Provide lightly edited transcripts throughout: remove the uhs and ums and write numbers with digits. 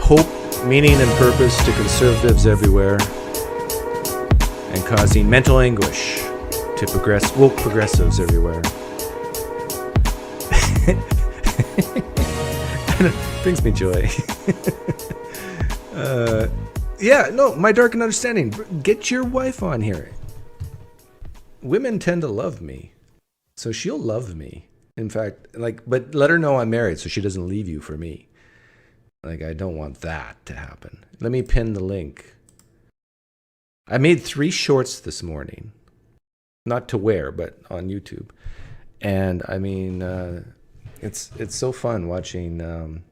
hope, meaning, and purpose to conservatives everywhere, and causing mental anguish to woke progressives everywhere. Brings me joy. Yeah, no, my dark and understanding. Get your wife on here. Women tend to love me, so she'll love me. In fact, but let her know I'm married so she doesn't leave you for me. I don't want that to happen. Let me pin the link. I made 3 shorts this morning. Not to wear, but on YouTube. And I mean, it's so fun watching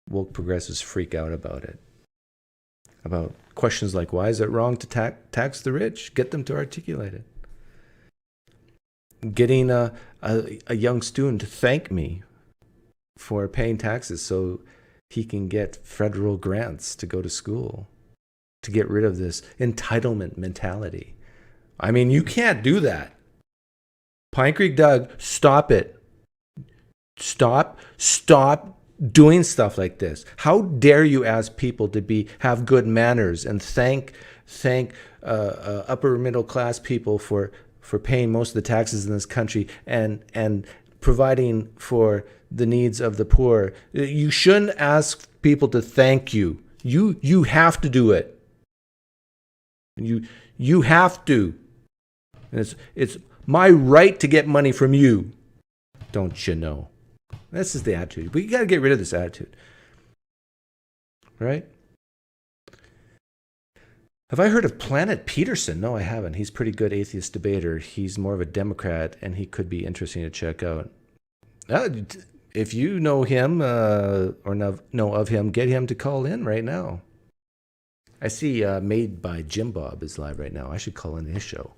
woke progressives freak out about it. About questions like, why is it wrong to tax the rich? Get them to articulate it. Getting a young student to thank me for paying taxes so he can get federal grants to go to school, to get rid of this entitlement mentality. I mean, you can't do that. PineCreek Doug, stop it. Stop doing stuff like this. How dare you ask people to have good manners and thank upper middle class people for paying most of the taxes in this country and providing for the needs of the poor. You shouldn't ask people to thank you. You have to do it. You have to. And it's my right to get money from you. Don't you know? This is the attitude. We got to get rid of this attitude. Right? Have I heard of Planet Peterson? No, I haven't. He's a pretty good atheist debater. He's more of a Democrat, and he could be interesting to check out. If you know him or know of him, get him to call in right now. I see Made by Jim Bob is live right now. I should call in his show.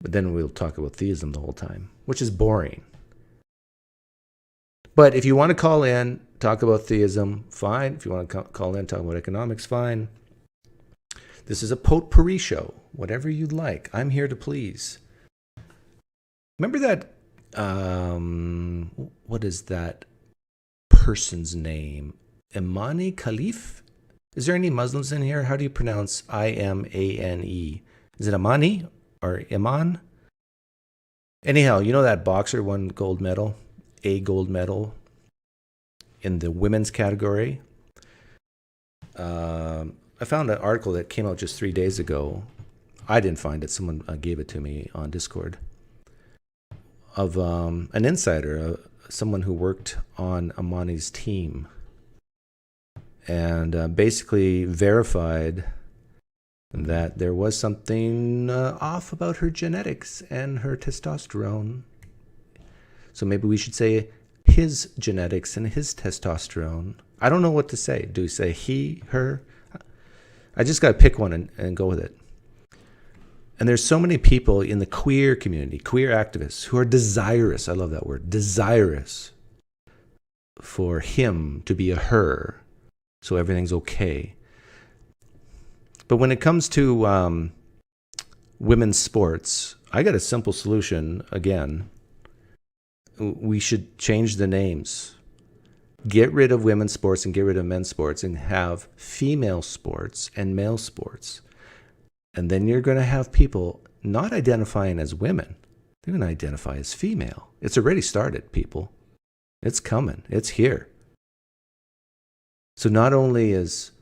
But then we'll talk about theism the whole time, which is boring. But if you want to call in, talk about theism, fine. If you want to call in, talk about economics, fine. This is a potpourri show. Whatever you'd like. I'm here to please. Remember that, what is that person's name? Imani Khalif? Is there any Muslims in here? How do you pronounce I-M-A-N-E? Is it Imani or Iman? Anyhow, you know that boxer won gold medal? A gold medal in the women's category. I found an article that came out just 3 days ago. I didn't find it. Someone gave it to me on Discord. Of an insider, someone who worked on Amani's team. And basically verified that there was something off about her genetics and her testosterone. So maybe we should say his genetics and his testosterone. I don't know what to say. Do we say he, her? I just got to pick one and go with it. And there's so many people in the queer community, queer activists, who are desirous, I love that word, desirous for him to be a her, so everything's okay. But when it comes to women's sports, I got a simple solution again. We should change the names. Get rid of women's sports and get rid of men's sports and have female sports and male sports. And then you're going to have people not identifying as women. They're going to identify as female. It's already started, people. It's coming. It's here. So not only is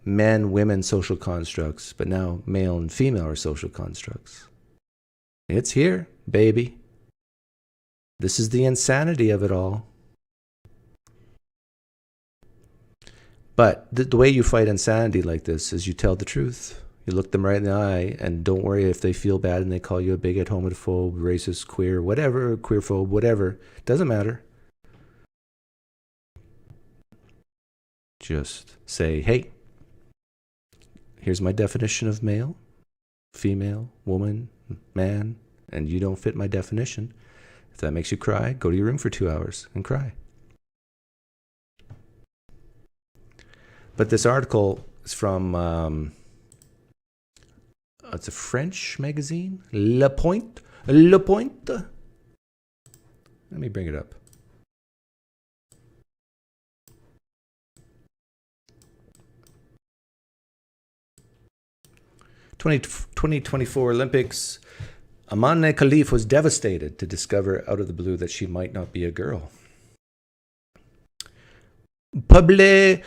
men, women social constructs, but now male and female are social constructs. It's here, baby. This is the insanity of it all. But the way you fight insanity like this is you tell the truth. You look them right in the eye and don't worry if they feel bad and they call you a bigot, homophobe, racist, queer, whatever, queerphobe, whatever. Doesn't matter. Just say, hey, here's my definition of male, female, woman, man, and you don't fit my definition. If that makes you cry, go to your room for 2 hours and cry. But this article is from, it's a French magazine, Le Point. Le Point. Let me bring it up. 2024 Olympics, Amane Khalif was devastated to discover out of the blue that she might not be a girl. Publié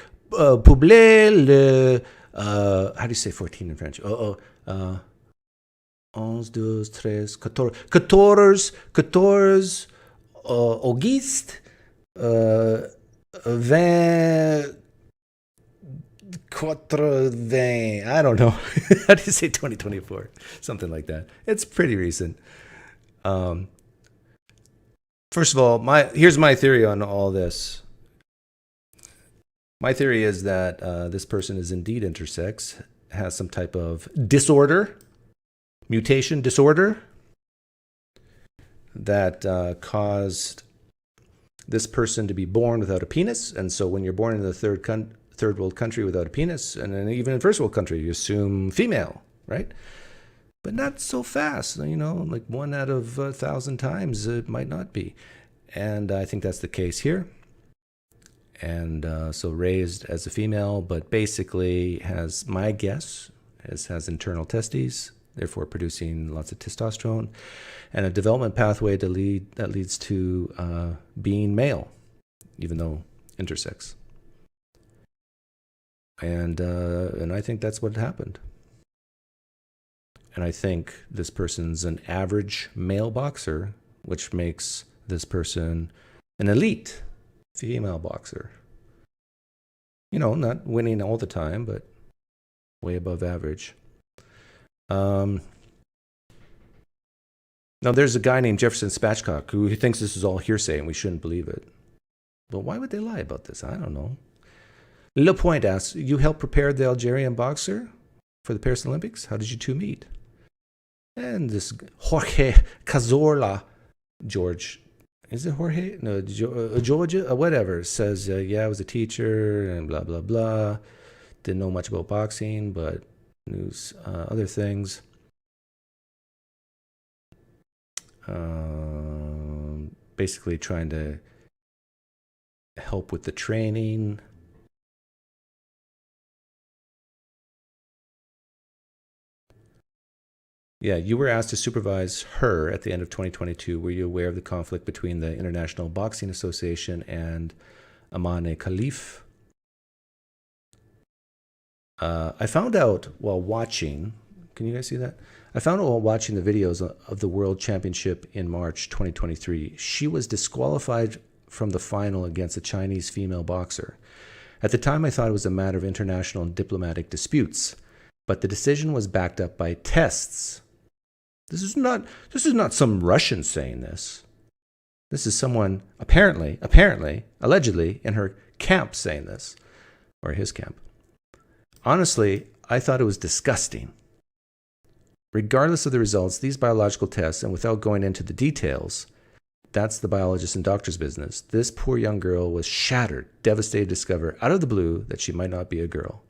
le... how do you say 14 in French? 11, 12, 13, 14 Auguste 20... 80, I don't know. How do you say 2024? Something like that. It's pretty recent. First of all, here's my theory on all this. My theory is that this person is indeed intersex, has some type of disorder, mutation disorder, that caused this person to be born without a penis. And so when you're born in the third world country without a penis, and then even in first world country, you assume female, right? But not so fast, you know, like 1 out of 1,000 times it might not be. And I think that's the case here. And so raised as a female, but basically has, my guess, has internal testes, therefore producing lots of testosterone, and a development pathway that leads to being male, even though intersex. And I think that's what happened. And I think this person's an average male boxer, which makes this person an elite female boxer. You know, not winning all the time, but way above average. Now, there's a guy named Jefferson Spatchcock who thinks this is all hearsay and we shouldn't believe it. But why would they lie about this? I don't know. Le Point asks, you helped prepare the Algerian boxer for the Paris Olympics? How did you two meet? And this Jorge Cazorla, George, is it Jorge? No, Georgia, whatever, says, yeah, I was a teacher and blah, blah, blah. Didn't know much about boxing, but knew other things. Basically trying to help with the training. Yeah, you were asked to supervise her at the end of 2022. Were you aware of the conflict between the International Boxing Association and Amane Khalif? I found out while watching, can you guys see that? I found out while watching the videos of the World Championship in March 2023, she was disqualified from the final against a Chinese female boxer. At the time, I thought it was a matter of international and diplomatic disputes, but the decision was backed up by tests. This is not some Russian saying this. This is someone apparently, allegedly, in her camp saying this, or his camp. Honestly, I thought it was disgusting. Regardless of the results, these biological tests, and without going into the details, that's the biologist and doctor's business. This poor young girl was shattered, devastated to discover out of the blue that she might not be a girl.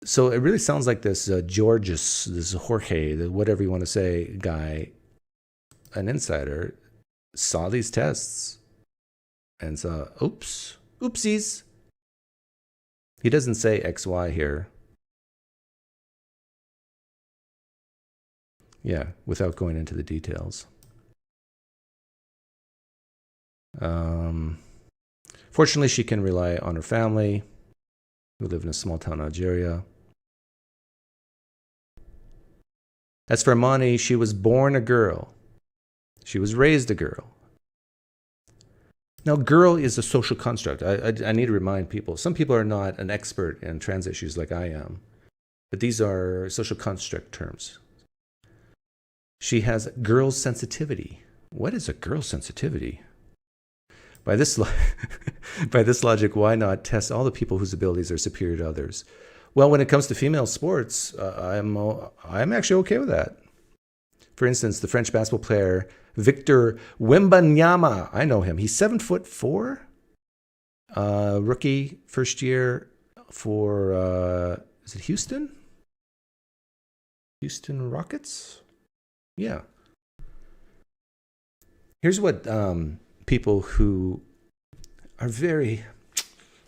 So it really sounds like this Georges, this Jorge, whatever you want to say, guy, an insider, saw these tests and saw, oopsies. He doesn't say XY here. Yeah, without going into the details. Fortunately, she can rely on her family, who live in a small town in Algeria. As for Amani, she was born a girl. She was raised a girl. Now, girl is a social construct. I need to remind people. Some people are not an expert in trans issues like I am, but these are social construct terms. She has girl sensitivity. What is a girl sensitivity? By this logic, why not test all the people whose abilities are superior to others? Well, when it comes to female sports, I'm actually okay with that. For instance, the French basketball player Victor Wembanyama, I know him. He's 7'4", rookie, first year for is it Houston? Houston Rockets? Yeah. Here's what people who are very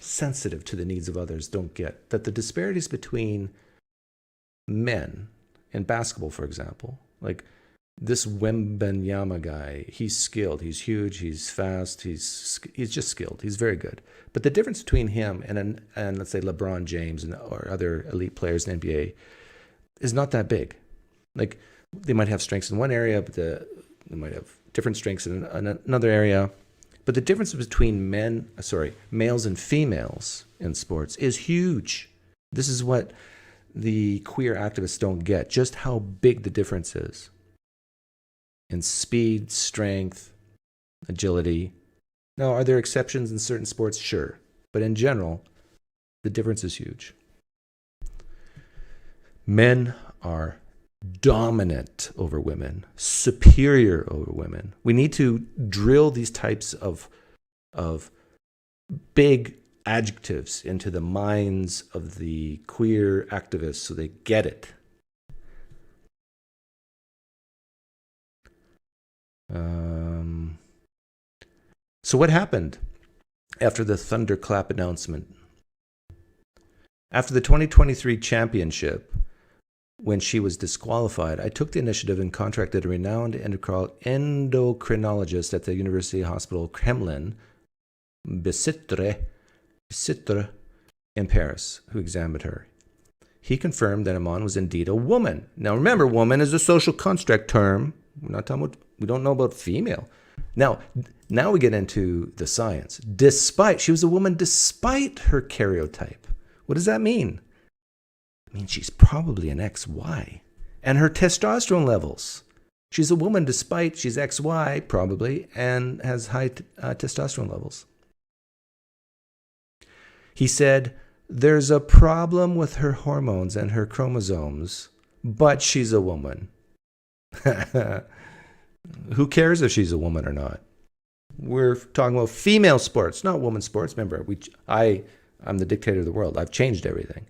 sensitive to the needs of others don't get. That the disparities between men in basketball, for example, like this Wembenyama guy, he's skilled, he's huge, he's fast, he's just skilled, he's very good. But the difference between him and let's say LeBron James or other elite players in the NBA is not that big. Like they might have strengths in one area, but they might have different strengths in another area. But the difference between males and females in sports is huge. This is what the queer activists don't get, just how big the difference is in speed, strength, agility. Now, are there exceptions in certain sports? Sure. But in general, the difference is huge. Men are dominant over women, superior over women. We need to drill these types of big adjectives into the minds of the queer activists so they get it. So what happened after the thunderclap announcement? After the 2023 championship, when she was disqualified, I took the initiative and contracted a renowned endocrinologist at the University Hospital Kremlin, Bicêtre, in Paris, who examined her. He confirmed that Iman was indeed a woman. Now remember, woman is a social construct term. We're not talking about, we don't know about female. Now we get into the science. She was a woman despite her karyotype. What does that mean? It means she's probably an XY. And her testosterone levels. She's a woman despite she's XY, probably, and has high testosterone levels. He said, there's a problem with her hormones and her chromosomes, but she's a woman. Who cares if she's a woman or not? We're talking about female sports, not women's sports. Remember, I'm the dictator of the world. I've changed everything.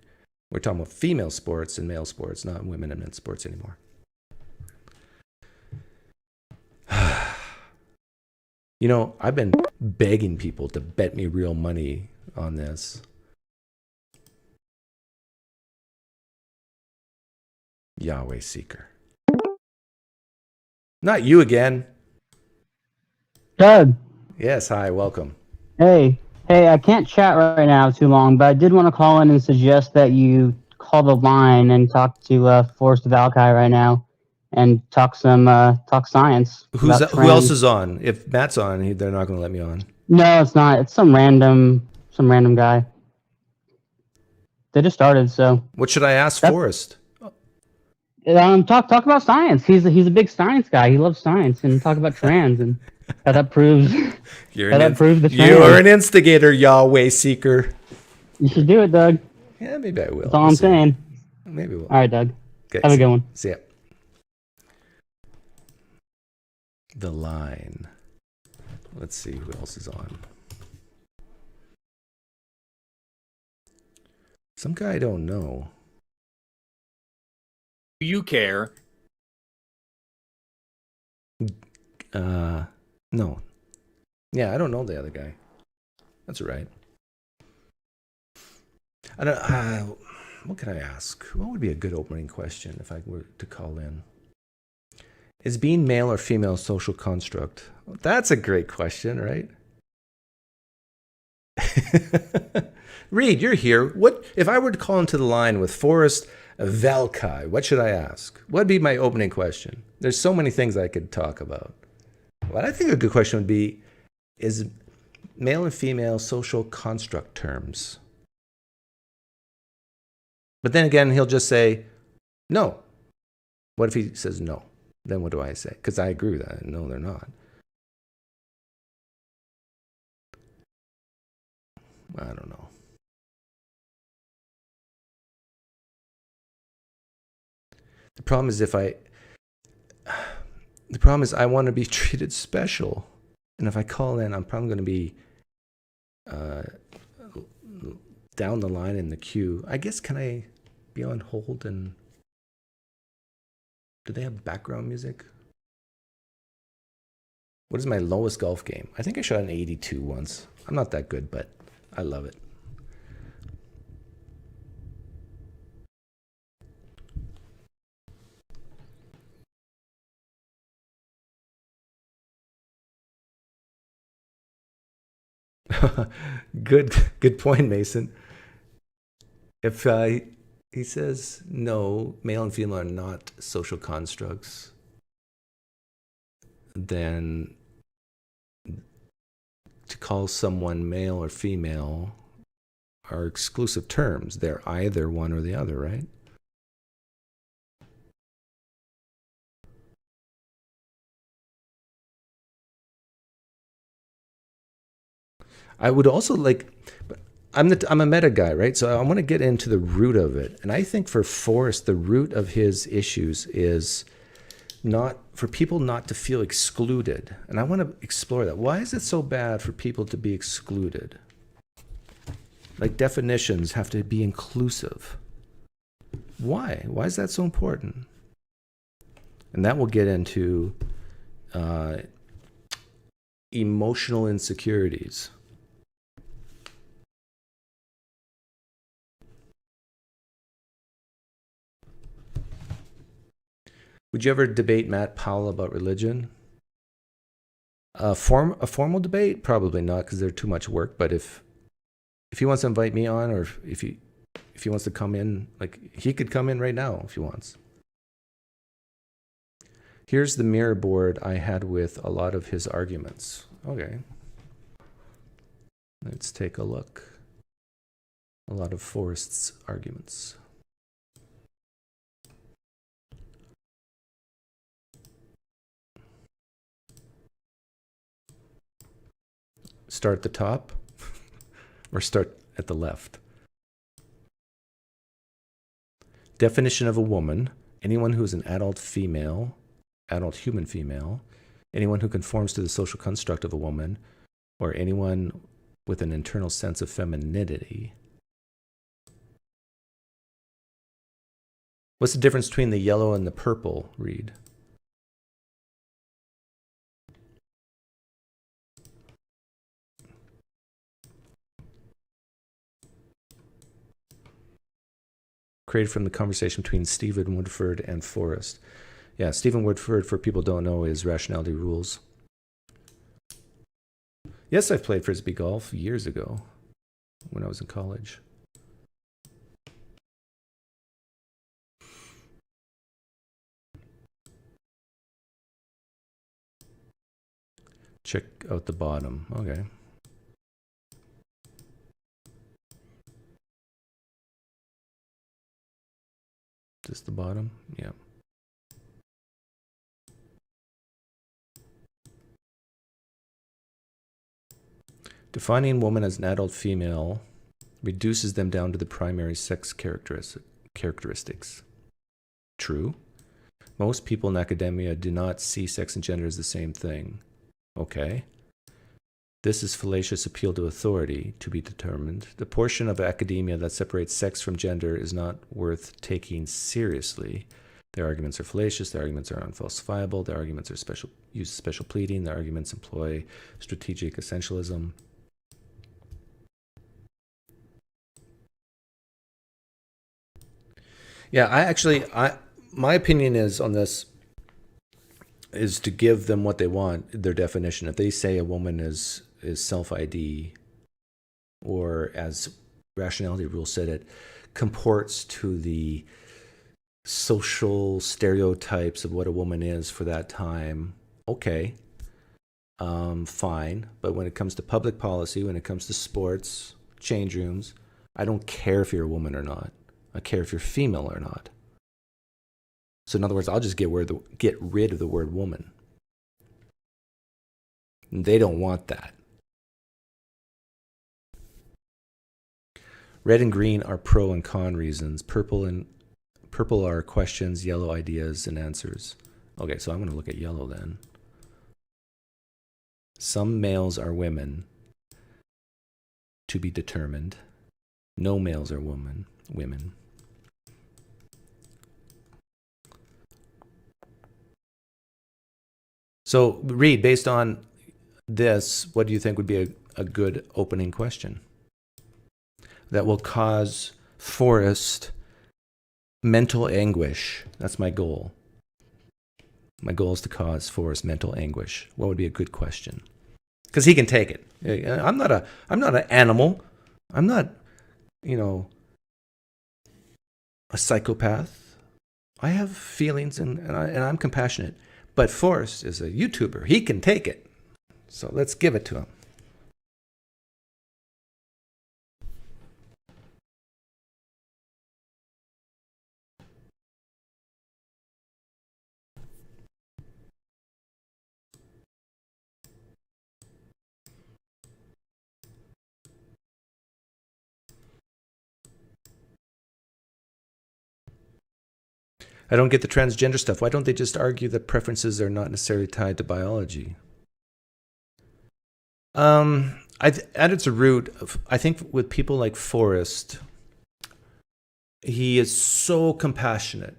We're talking about female sports and male sports, not women and men's sports anymore. You know, I've been begging people to bet me real money on this. Yahweh Seeker. Not you again. Doug. Yes, hi, welcome. Hey, I can't chat right now too long, but I did want to call in and suggest that you call the line and talk to Forrest Valkai right now and talk science. Who else is on? If Matt's on, they're not going to let me on. No, it's not. It's some random guy. They just started, so. What should I ask Forrest? Talk about science. He's a big science guy. He loves science, and talk about trans and how that proves the trans. You're an instigator, Yahweh Seeker. You should do it, Doug. Yeah, maybe I will. That's all I'm saying. Maybe we'll. All right, Doug. Okay, have a good one. See ya. The line. Let's see who else is on. Some guy I don't know. Do you care? No. Yeah, I don't know the other guy. That's all right. I don't. What can I ask? What would be a good opening question if I were to call in? Is being male or female a social construct? That's a great question, right? Reed, you're here. What if I were to call into the line with Forrest Valkai? What should I ask? What'd be my opening question? There's so many things I could talk about. What I think a good question would be, is male and female social construct terms? But then again, he'll just say, no. What if he says no? Then what do I say? Because I agree with that. No, they're not. I don't know. The problem is I want to be treated special. And if I call in, I'm probably going to be down the line in the queue. I guess, can I be on hold and do they have background music? What is my lowest golf game? I think I shot an 82 once. I'm not that good, but I love it. Good point, Mason. If he says no, male and female are not social constructs, then to call someone male or female are exclusive terms. They're either one or the other, right? I would also like, I'm a meta guy, right? So I want to get into the root of it. And I think for Forrest, the root of his issues is not for people not to feel excluded. And I want to explore that. Why is it so bad for people to be excluded? Like definitions have to be inclusive. Why? Why is that so important? And that will get into emotional insecurities. Would you ever debate Matt Powell about religion? A formal debate? Probably not, because they're too much work. But if he wants to invite me on, or if he wants to come in, like he could come in right now if he wants. Here's the mirror board I had with a lot of his arguments. Okay. Let's take a look. A lot of Forrest's arguments. Start at the top or start at the left? Definition of a woman: anyone who is an adult female, adult human female, anyone who conforms to the social construct of a woman, or anyone with an internal sense of femininity. What's the difference between the yellow and the purple, Reed? Created from the conversation between Stephen Woodford and Forrest. Yeah, Stephen Woodford, for people who don't know, is Rationality Rules. Yes, I've played Frisbee golf years ago when I was in college. Check out the bottom. Okay. Just the bottom? Yeah. Defining woman as an adult female reduces them down to the primary sex characteristics. True. Most people in academia do not see sex and gender as the same thing. Okay. This is fallacious appeal to authority, to be determined. The portion of academia that separates sex from gender is not worth taking seriously. Their arguments are fallacious, their arguments are unfalsifiable, their arguments are use special pleading, their arguments employ strategic essentialism. Yeah, my opinion is on this is to give them what they want, their definition. If they say a woman is self-ID, or as Rationality Rule said, it comports to the social stereotypes of what a woman is for that time, okay, fine. But when it comes to public policy, when it comes to sports, change rooms, I don't care if you're a woman or not. I care if you're female or not. So in other words, I'll just get rid of the word woman. And they don't want that. Red and green are pro and con reasons. Purple are questions, yellow ideas and answers. Okay, so I'm going to look at yellow then. Some males are women, to be determined. No males are women. So, Reed, based on this, what do you think would be a good opening question that will cause Forrest mental anguish? That's my goal. My goal is to cause Forrest mental anguish. What would be a good question? because he can take it. I'm not an animal. I'm not, a psychopath. I have feelings and I'm compassionate. But Forrest is a YouTuber. He can take it. So let's give it to him. I don't get the transgender stuff. Why don't they just argue that preferences are not necessarily tied to biology? At its root, I think with people like Forrest, he is so compassionate.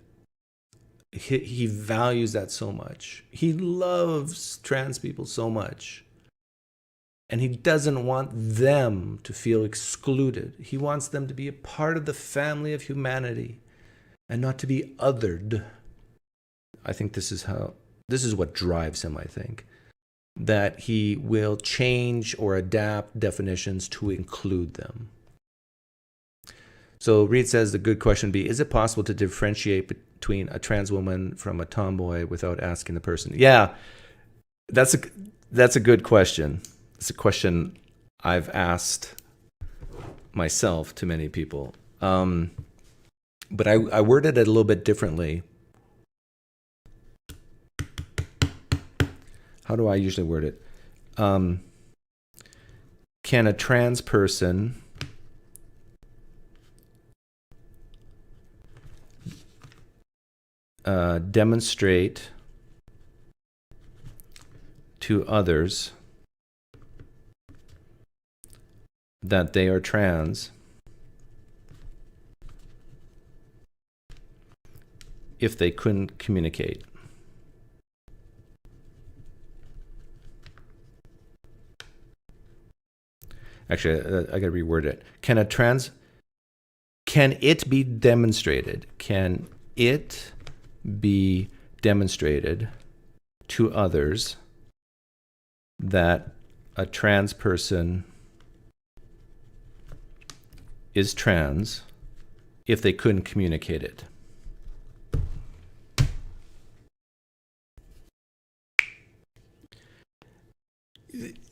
He values that so much. He loves trans people so much. And he doesn't want them to feel excluded. He wants them to be a part of the family of humanity and not to be othered. I think this is what drives him, I think. That he will change or adapt definitions to include them. So Reed says the good question would be, is it possible to differentiate between a trans woman from a tomboy without asking the person? Yeah, that's a good question. It's a question I've asked myself to many people. But I worded it a little bit differently. How do I usually word it? Can a trans person demonstrate to others that they are trans if they couldn't communicate? Actually, I got to reword it. Can it be demonstrated? Can it be demonstrated to others that a trans person is trans if they couldn't communicate it?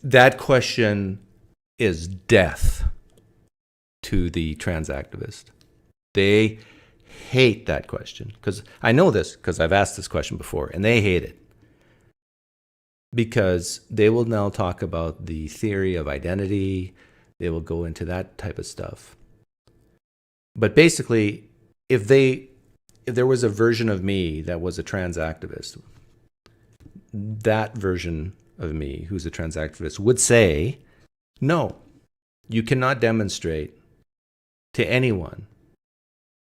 That question is death to the trans activist. They hate that question, because I know this because I've asked this question before, and they hate it because they will now talk about the theory of identity. They will go into that type of stuff. But basically, if there was a version of me that was a trans activist, that version of me who's a trans activist would say, no, you cannot demonstrate to anyone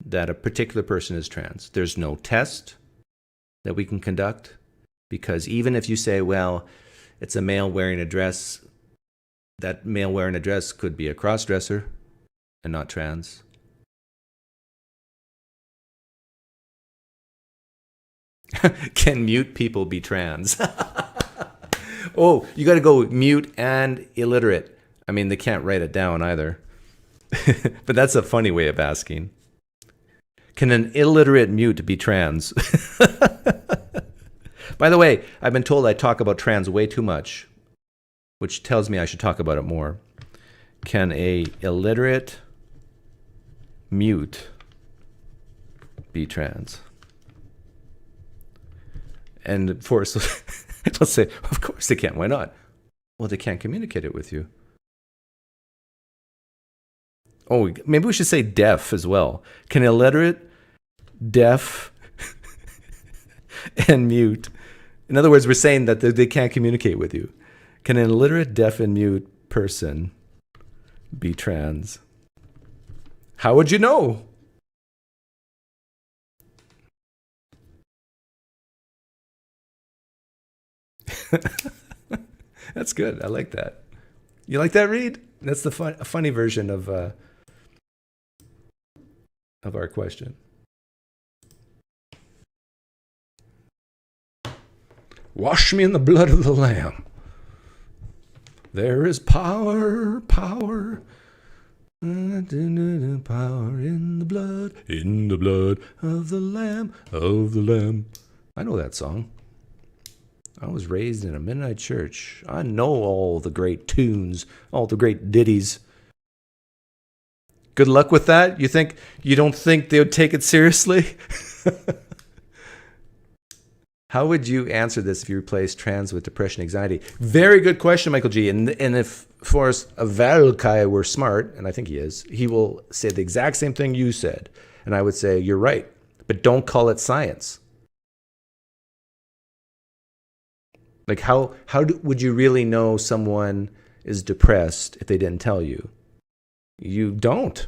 that a particular person is trans. There's no test that we can conduct, because even if you say, well, it's a male wearing a dress, that male wearing a dress could be a cross-dresser and not trans. Can mute people be trans? Oh, you got to go mute and illiterate. I mean, they can't write it down either. But that's a funny way of asking. Can an illiterate mute be trans? By the way, I've been told I talk about trans way too much, which tells me I should talk about it more. Can a illiterate mute be trans? And Forrest will say, of course they can. Why not? Well, they can't communicate it with you. Oh, maybe we should say deaf as well. Can illiterate, deaf, and mute? In other words, we're saying that they can't communicate with you. Can an illiterate, deaf, and mute person be trans? How would you know? That's good. I like that. You like that, Reed? That's a funny version of our question. Wash me in the blood of the Lamb. There is power, power. Power in the blood of the Lamb, of the Lamb. I know that song. I was raised in a Mennonite church. I know all the great tunes, all the great ditties. Good luck with that. You don't think they would take it seriously? How would you answer this if you replaced trans with depression, anxiety? Very good question, Michael G. And if Forrest Valkai were smart, and I think he is, he will say the exact same thing you said. And I would say, you're right, but don't call it science. Like would you really know someone is depressed if they didn't tell you? You don't.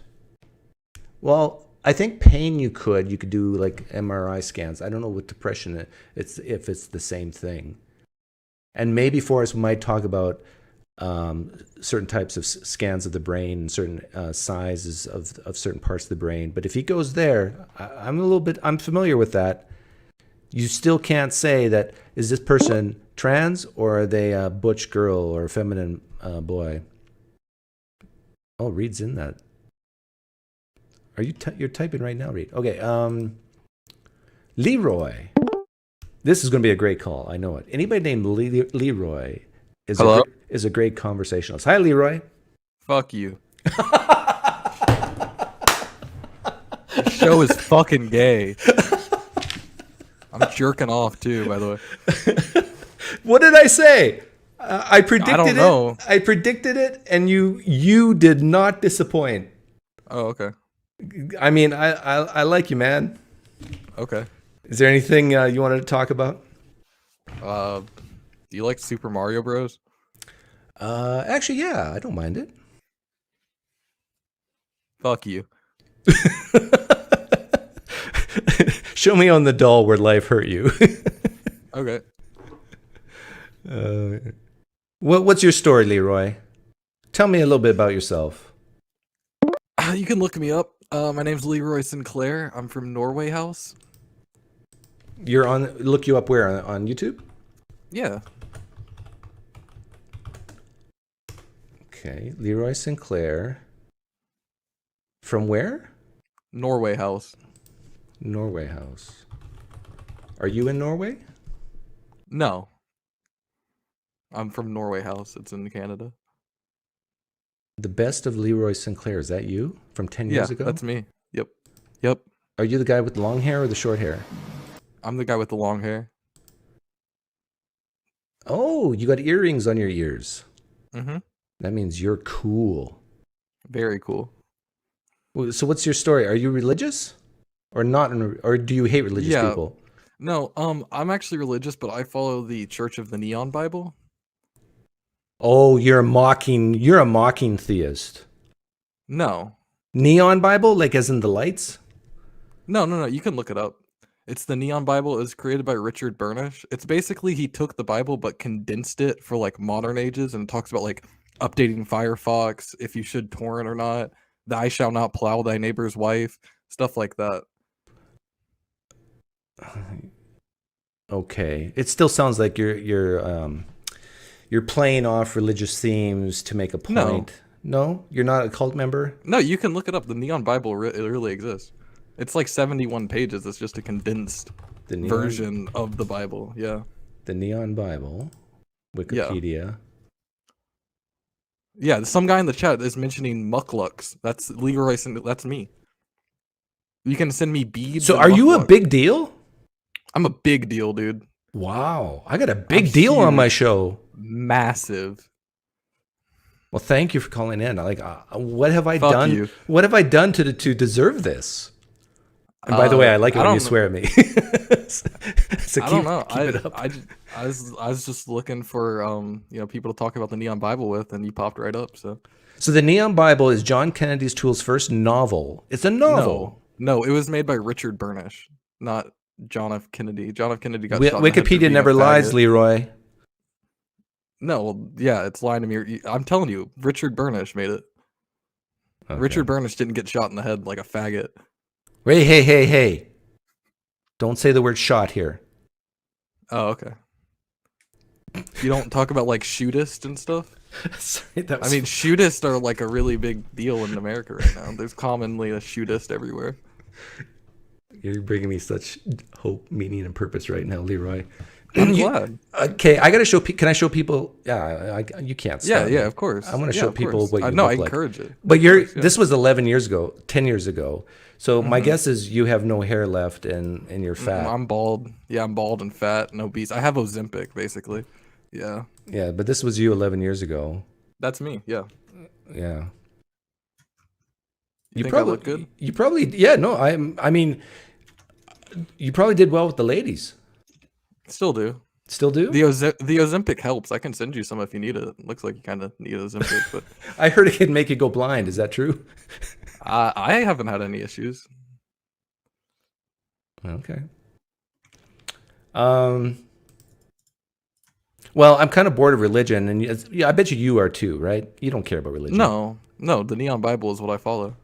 Well, I think pain you could do like MRI scans. I don't know with depression if it's the same thing. And maybe Forrest might talk about certain types of scans of the brain and certain sizes of certain parts of the brain. But if he goes there, I'm familiar with that. You still can't say that, is this person trans or are they a butch girl or a feminine boy? Oh, Reed's in that. Are you're typing right now, Reed? Okay. Leroy. This is going to be a great call. I know it. Anybody named Leroy is a great conversationalist. Hi, Leroy. Fuck you. The show is fucking gay. I'm jerking off too, by the way. What did I say? I predicted it. I don't know. I predicted it, and you did not disappoint. Oh, okay. I mean, I like you, man. Okay. Is there anything you wanted to talk about? Do you like Super Mario Bros? Actually, yeah, I don't mind it. Fuck you. Show me on the doll where life hurt you. Okay. What's your story, Leroy? Tell me a little bit about yourself. You can look me up. My name's Leroy Sinclair. I'm from Norway House. Look you up where? On YouTube? Yeah. Okay, Leroy Sinclair. From where? Norway House. Norway House. Are you in Norway? No. I'm from Norway House. It's in Canada. The best of Leroy Sinclair. Is that you from 10 years ago? Yeah, that's me. Yep. Are you the guy with the long hair or the short hair? I'm the guy with the long hair. Oh, you got earrings on your ears. Mm-hmm. That means you're cool. Very cool. So what's your story? Are you religious? Or not? Or do you hate religious people? No, I'm actually religious, but I follow the Church of the Neon Bible. Oh, you're a mocking theist. No. Neon Bible, like as in the lights? No. You can look it up. It's the Neon Bible. It was created by Richard Burnish. It's basically he took the Bible but condensed it for like modern ages, and it talks about like updating Firefox, if you should torrent or not, thou shalt not plow thy neighbor's wife, stuff like that. Okay, it still sounds like you're playing off religious themes to make a point. No, you're not a cult member. No, you can look it up. The Neon Bible it really exists. It's like 71 pages. It's just a condensed version of the Bible. Yeah. The Neon Bible, Wikipedia. Yeah, some guy in the chat is mentioning Mucklucks. That's Leroy. That's me. You can send me beads. So, are you a big deal? I'm a big deal, dude. Wow, I got a big deal on my show. Massive. Well, thank you for calling in. Like, what have I done? You. What have I done to deserve this? And by the way, I like it when you swear at me. So I don't know. Keep it up. I was just looking for people to talk about the Neon Bible with, and you popped right up. So the Neon Bible is John Kennedy Toole's first novel. It's a novel. No, it was made by Richard Burnish, not John F. Kennedy. John F. Kennedy got shot. Wikipedia never lies, Leroy. No, well, yeah, it's lying to me. I'm telling you, Richard Burnish made it. Okay. Richard Burnish didn't get shot in the head like a faggot. Hey. Don't say the word shot here. Oh, okay. You don't talk about like shootist and stuff? Sorry, that I was. mean, shootists are like a really big deal in America right now. There's commonly a shootist everywhere. You're bringing me such hope, meaning, and purpose right now, Leroy. I'm glad. Okay, I gotta show. Can I show people? Yeah, you can't. Yeah, Stop yeah, me. of course. I want to Yeah, show of people course. what you No, I look like. encourage it. But Of course, yeah. this was 11 years ago, 10 years ago. So my Mm-hmm. guess is you have no hair left and you're fat. I'm bald. Yeah, I'm bald and fat and obese. I have Ozempic, basically. Yeah, Yeah, but this was you 11 years ago. that's me. Yeah. Yeah. You think I look good? You probably. Yeah. No. I mean, you probably did well with the ladies. Still do. Still do. The Ozempic helps. I can send you some if you need it. Looks like you kind of need Ozempic, but I heard it can make you go blind. Is that true? I haven't had any issues. Okay. Well, I'm kind of bored of religion, and yeah, I bet you are too, right? You don't care about religion. No, the Neon Bible is what I follow.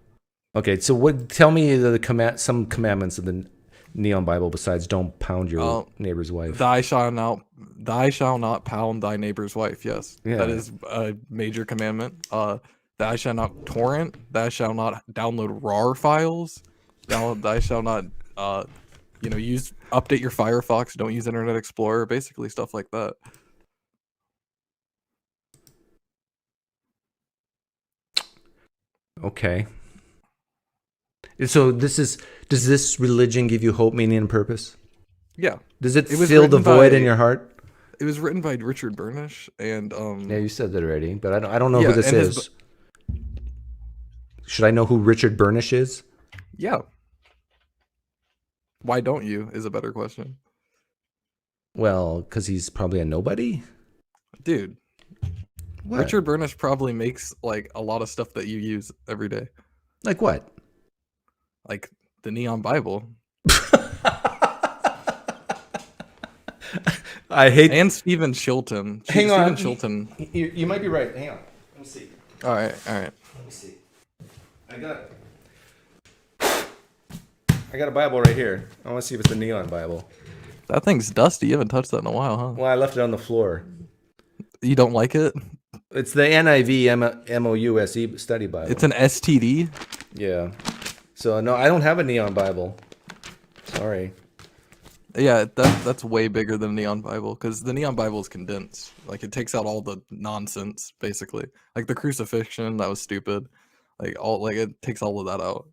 Okay, so tell me some commandments of the Neon Bible besides don't pound your neighbor's wife. Thou shalt not pound thy neighbor's wife. Yes, Yeah. that is a major commandment. Thou shalt not torrent. Thou shalt not download RAR files. Thou shalt not update your Firefox. Don't use Internet Explorer. Basically stuff like that. Okay. So does this religion give you hope, meaning, and purpose? Yeah. Does it was fill the written void by- in your heart? It was written by Richard Burnish, and Yeah, you said that already, but I don't know Yeah, who this and his is. Should I know who Richard Burnish is? yeah. Why don't you? Is a better question, Well, because he's probably a nobody. dude. What? Richard Burnish probably makes like a lot of stuff that you use every day, Like what? like the Neon Bible. I hate. And Stephen Chilton. Hang on. Stephen Chilton. You might be right. Hang on. Let me see. All right. Let me see. I got a Bible right here. I want to see if it's the Neon Bible. That thing's dusty. You haven't touched that in a while, huh? Well, I left it on the floor. You don't like it? It's the NIV MOUSE Study Bible. It's an STD. Yeah. So no, I don't have a Neon Bible. Sorry. Yeah, that's way bigger than the Neon Bible because the Neon Bible is condensed. Like it takes out all the nonsense, basically. Like the crucifixion, that was stupid. It takes all of that out.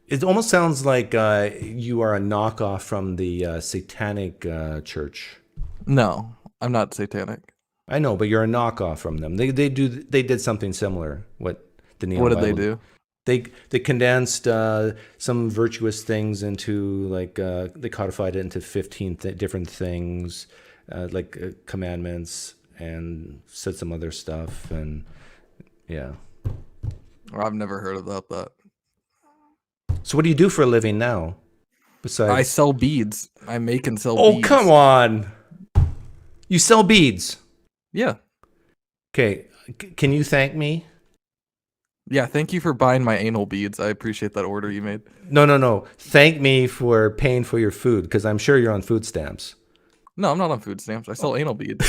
It almost sounds like you are a knockoff from the Satanic Church. No, I'm not satanic. I know, but you're a knockoff from them. They did something similar. What the Neon What did Bible they do? They condensed some virtuous things into they codified it into 15 different things, commandments, and said some other stuff, and yeah. Or I've never heard about that. So what do you do for a living now? Besides, I sell beads. I make and sell beads. oh come on, you sell beads. Yeah. Okay, can you thank me? Yeah, thank you for buying my anal beads. I appreciate that order you made. No. Thank me for paying for your food because I'm sure you're on food stamps. No, I'm not on food stamps. I sell anal beads.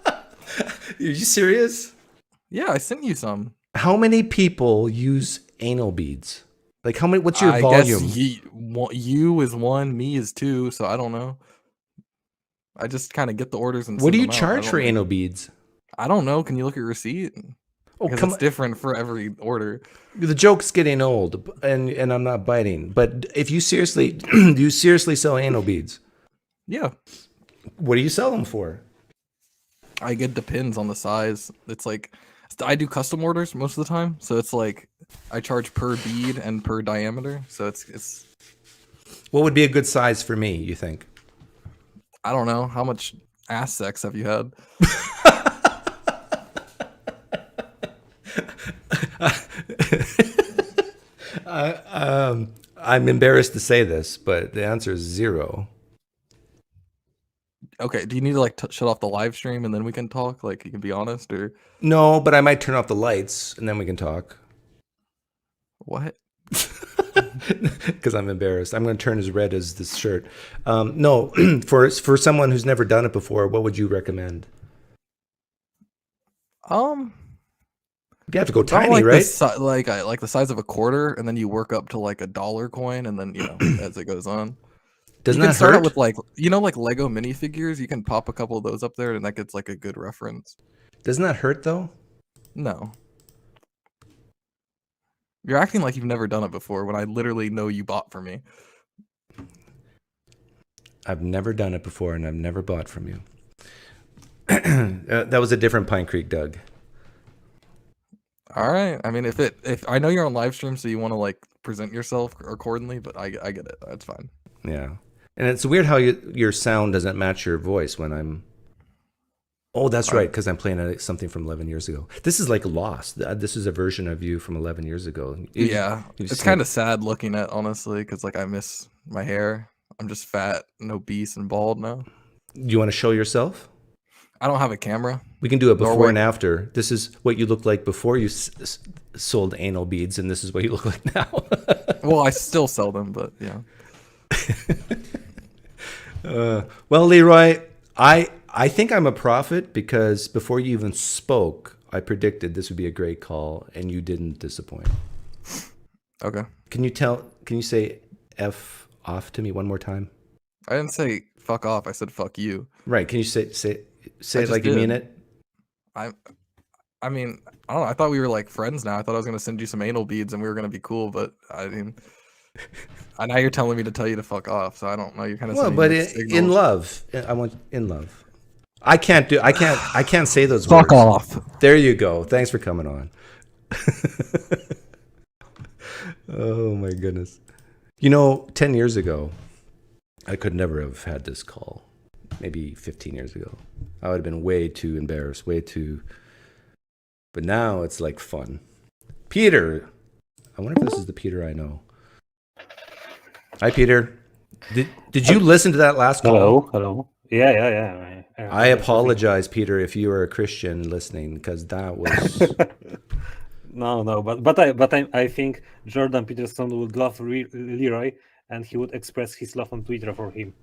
Are you serious? Yeah, I sent you some. How many people use anal beads? Like how many? What's your I volume? guess you is one, me is two, so I don't know. I just kind of get the orders and What send do you them out. charge for anal beads? I don't know. Can you look at your receipt? Oh, Because come it's on. different for every order. The joke's getting old, and I'm not biting. But if you seriously, do you seriously sell anal beads? Yeah, What do you sell them for? I get depends on the size. It's like I do custom orders most of the time, so it's like I charge per bead and per diameter. So it's What would be a good size for me, you think? I don't know how much ass sex have you had. I'm embarrassed to say this, but the answer is 0. Okay, do you need to like shut off the live stream and then we can talk? Like you can be honest or No, but I might turn off the lights and then we can talk. what? Because I'm embarrassed. I'm going to turn as red as this shirt. No, for someone who's never done it before, what would you recommend? You have to go about tiny, like right? like the size of a quarter, and then you work up to like a dollar coin, and then as it goes on. You Doesn't can that start out hurt? with like like Lego minifigures. You can pop a couple of those up there, and that gets like a good reference. Doesn't that hurt though? No, you're acting like you've never done it before when I literally know you bought for me. I've never done it before, and I've never bought from you. That was a different PineCreek, Doug. All right. I mean, if I know you're on live stream, so you want to like present yourself accordingly, but I get it. That's fine. Yeah, and it's weird how your sound doesn't match your voice when I'm. Oh, that's right, because I'm playing something from 11 years ago. This is like Lost. This is a version of you from 11 years ago. Yeah, it's kind of sad looking at, honestly, because like I miss my hair. I'm just fat and obese and bald now. You want to show yourself? I don't have a camera. We can do it before Norway. and after. This is what you looked like before you sold anal beads, and this is what you look like now. Well, I still sell them, but yeah. Well, Leroy, I think I'm a prophet because before you even spoke, I predicted this would be a great call, and you didn't disappoint. Okay. Can you say F off to me one more time? I didn't say fuck off. I said fuck you. Right. Can you say it like you did. mean it? I mean, I don't know. I thought we were like friends now. I thought I was gonna send you some anal beads and we were gonna be cool, but I mean, now you're telling me to tell you to fuck off. So I don't know. You're kind of But in love, I want in love. I can't say those words. Fuck off. There you go. Thanks for coming on. Oh my goodness. 10 years ago, I could never have had this call. Maybe 15 years ago. I would have been way too embarrassed, but now it's like fun. Peter. I wonder if this is the Peter I know. Hi, Peter. Did you listen to that last call? Hello. Yeah. I apologize, Peter, if you are a Christian listening, because that was. No, but I think Jordan Peterson would love Leroy, and he would express his love on Twitter for him.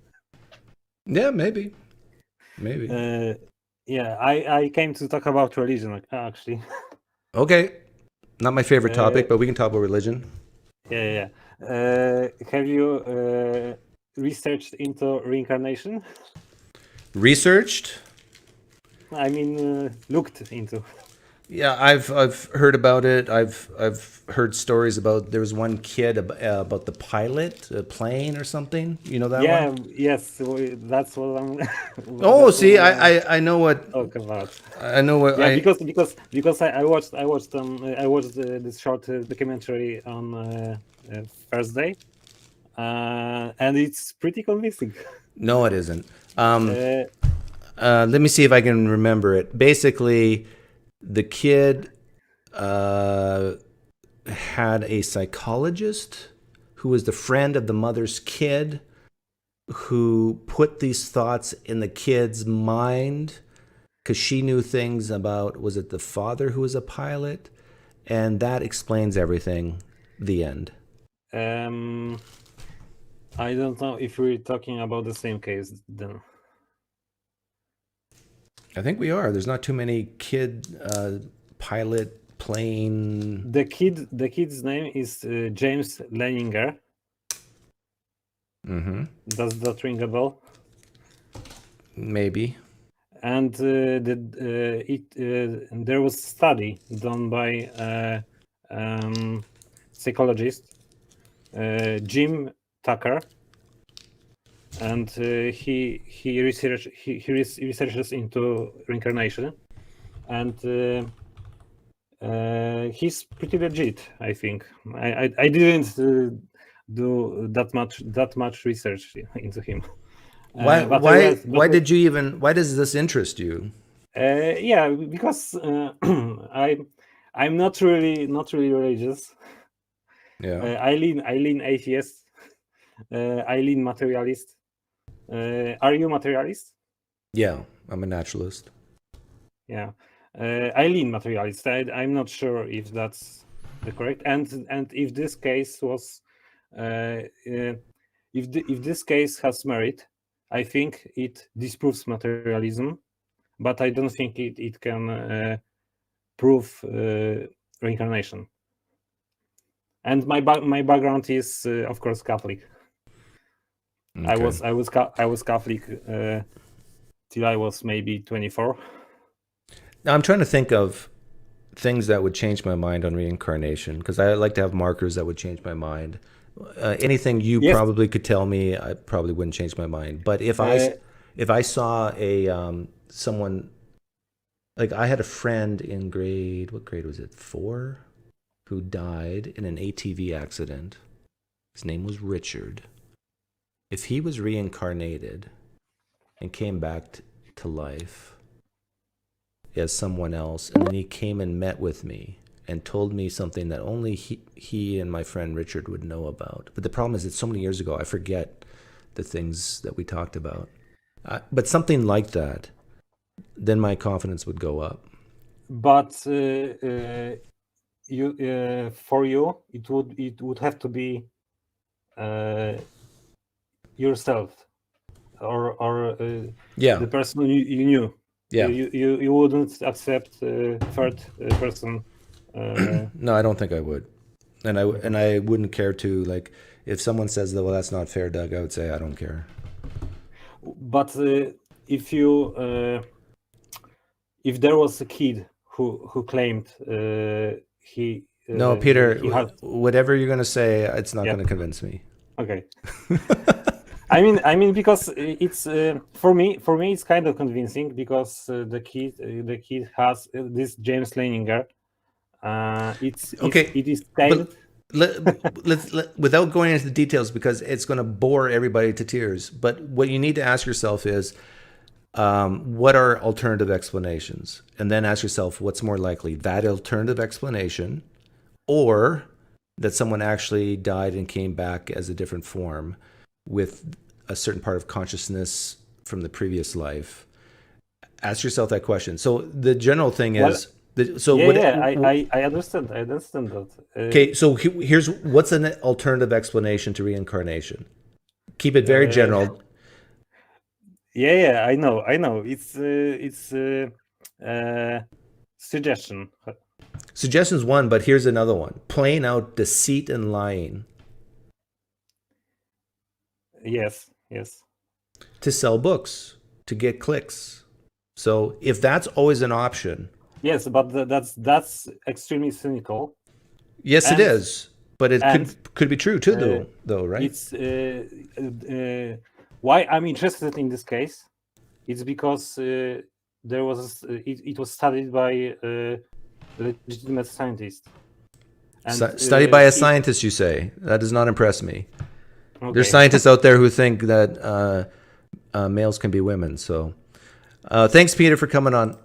Yeah, maybe. Yeah, I came to talk about religion actually. Okay, not my favorite topic, but we can talk about religion. Yeah. Have you researched into reincarnation? Researched? I mean, looked into. Yeah, I've heard about it. I've heard stories about. There was one kid about the pilot, a plane or something. You know that one? Yes, that's what I'm. Oh, see, I know what. Talk about. I know what. Yeah, because I watched this short documentary on Thursday, and it's pretty convincing. No, it isn't. Let me see if I can remember it. Basically, the kid had a psychologist who was the friend of the mother's kid, who put these thoughts in the kid's mind because she knew things about, was it the father who was a pilot? And that explains everything. The end. I don't know if we're talking about the same case then. I think we are. There's not too many kid pilot plane. The kid's name is James Leninger. Mm-hmm. Does that ring a bell? Maybe. And there was a study done by psychologist Jim Tucker, and he researches into reincarnation, and he's pretty legit. I think I didn't do that much research into him. Why does this interest you? Yeah, because I'm not really religious. Yeah. I lean atheist. I lean materialist. Are you materialist? Yeah, I'm a naturalist. Yeah, I lean materialist. I'm not sure if that's the correct. And if this case was, if this case has merit, I think it disproves materialism, but I don't think it can prove reincarnation. And my background is, of course, Catholic. Okay. I was Catholic till I was maybe 24. Now I'm trying to think of things that would change my mind on reincarnation, because I like to have markers that would change my mind. Anything you Yes. probably could tell me, I probably wouldn't change my mind. But if I saw someone, like I had a friend in what grade was it, 4, who died in an ATV accident. His name was Richard. If he was reincarnated and came back to life as someone else, and then he came and met with me and told me something that only he and my friend Richard would know about. But the problem is, it's so many years ago, I forget the things that we talked about. But something like that, then my confidence would go up. But you for you, it would have to be yourself or Yeah. the person you knew. Yeah. You wouldn't accept third person. No, I don't think I would. And I wouldn't care to, like, if someone says that, well, that's not fair, Doug, I would say I don't care. But if there was a kid who claimed he No, Peter, he had... whatever you're going to say, it's not going to convince me. Okay. I mean, because it's for me it's kind of convincing, because the kid has this James Leininger. Okay. It is stated. Let's without going into the details, because it's going to bore everybody to tears. But what you need to ask yourself is, what are alternative explanations? And then ask yourself, what's more likely, that alternative explanation, or that someone actually died and came back as a different form with a certain part of consciousness from the previous life? Ask yourself that question. So the general thing is, I understand. I understand that. Okay, so here's what's an alternative explanation to reincarnation. Keep it very general. Yeah, I know. It's suggestion. Suggestion's one, but here's another one: playing out deceit and lying. Yes. To sell books, to get clicks. So if that's always an option. Yes, but that's extremely cynical. Yes, it is, but it could be true too, though, right? It's why I'm interested in this case. It's because there was it was studied by a legitimate scientist. Studied by a scientist, you say? That does not impress me. Okay. There's scientists out there who think that males can be women. So, thanks, Peter, for coming on.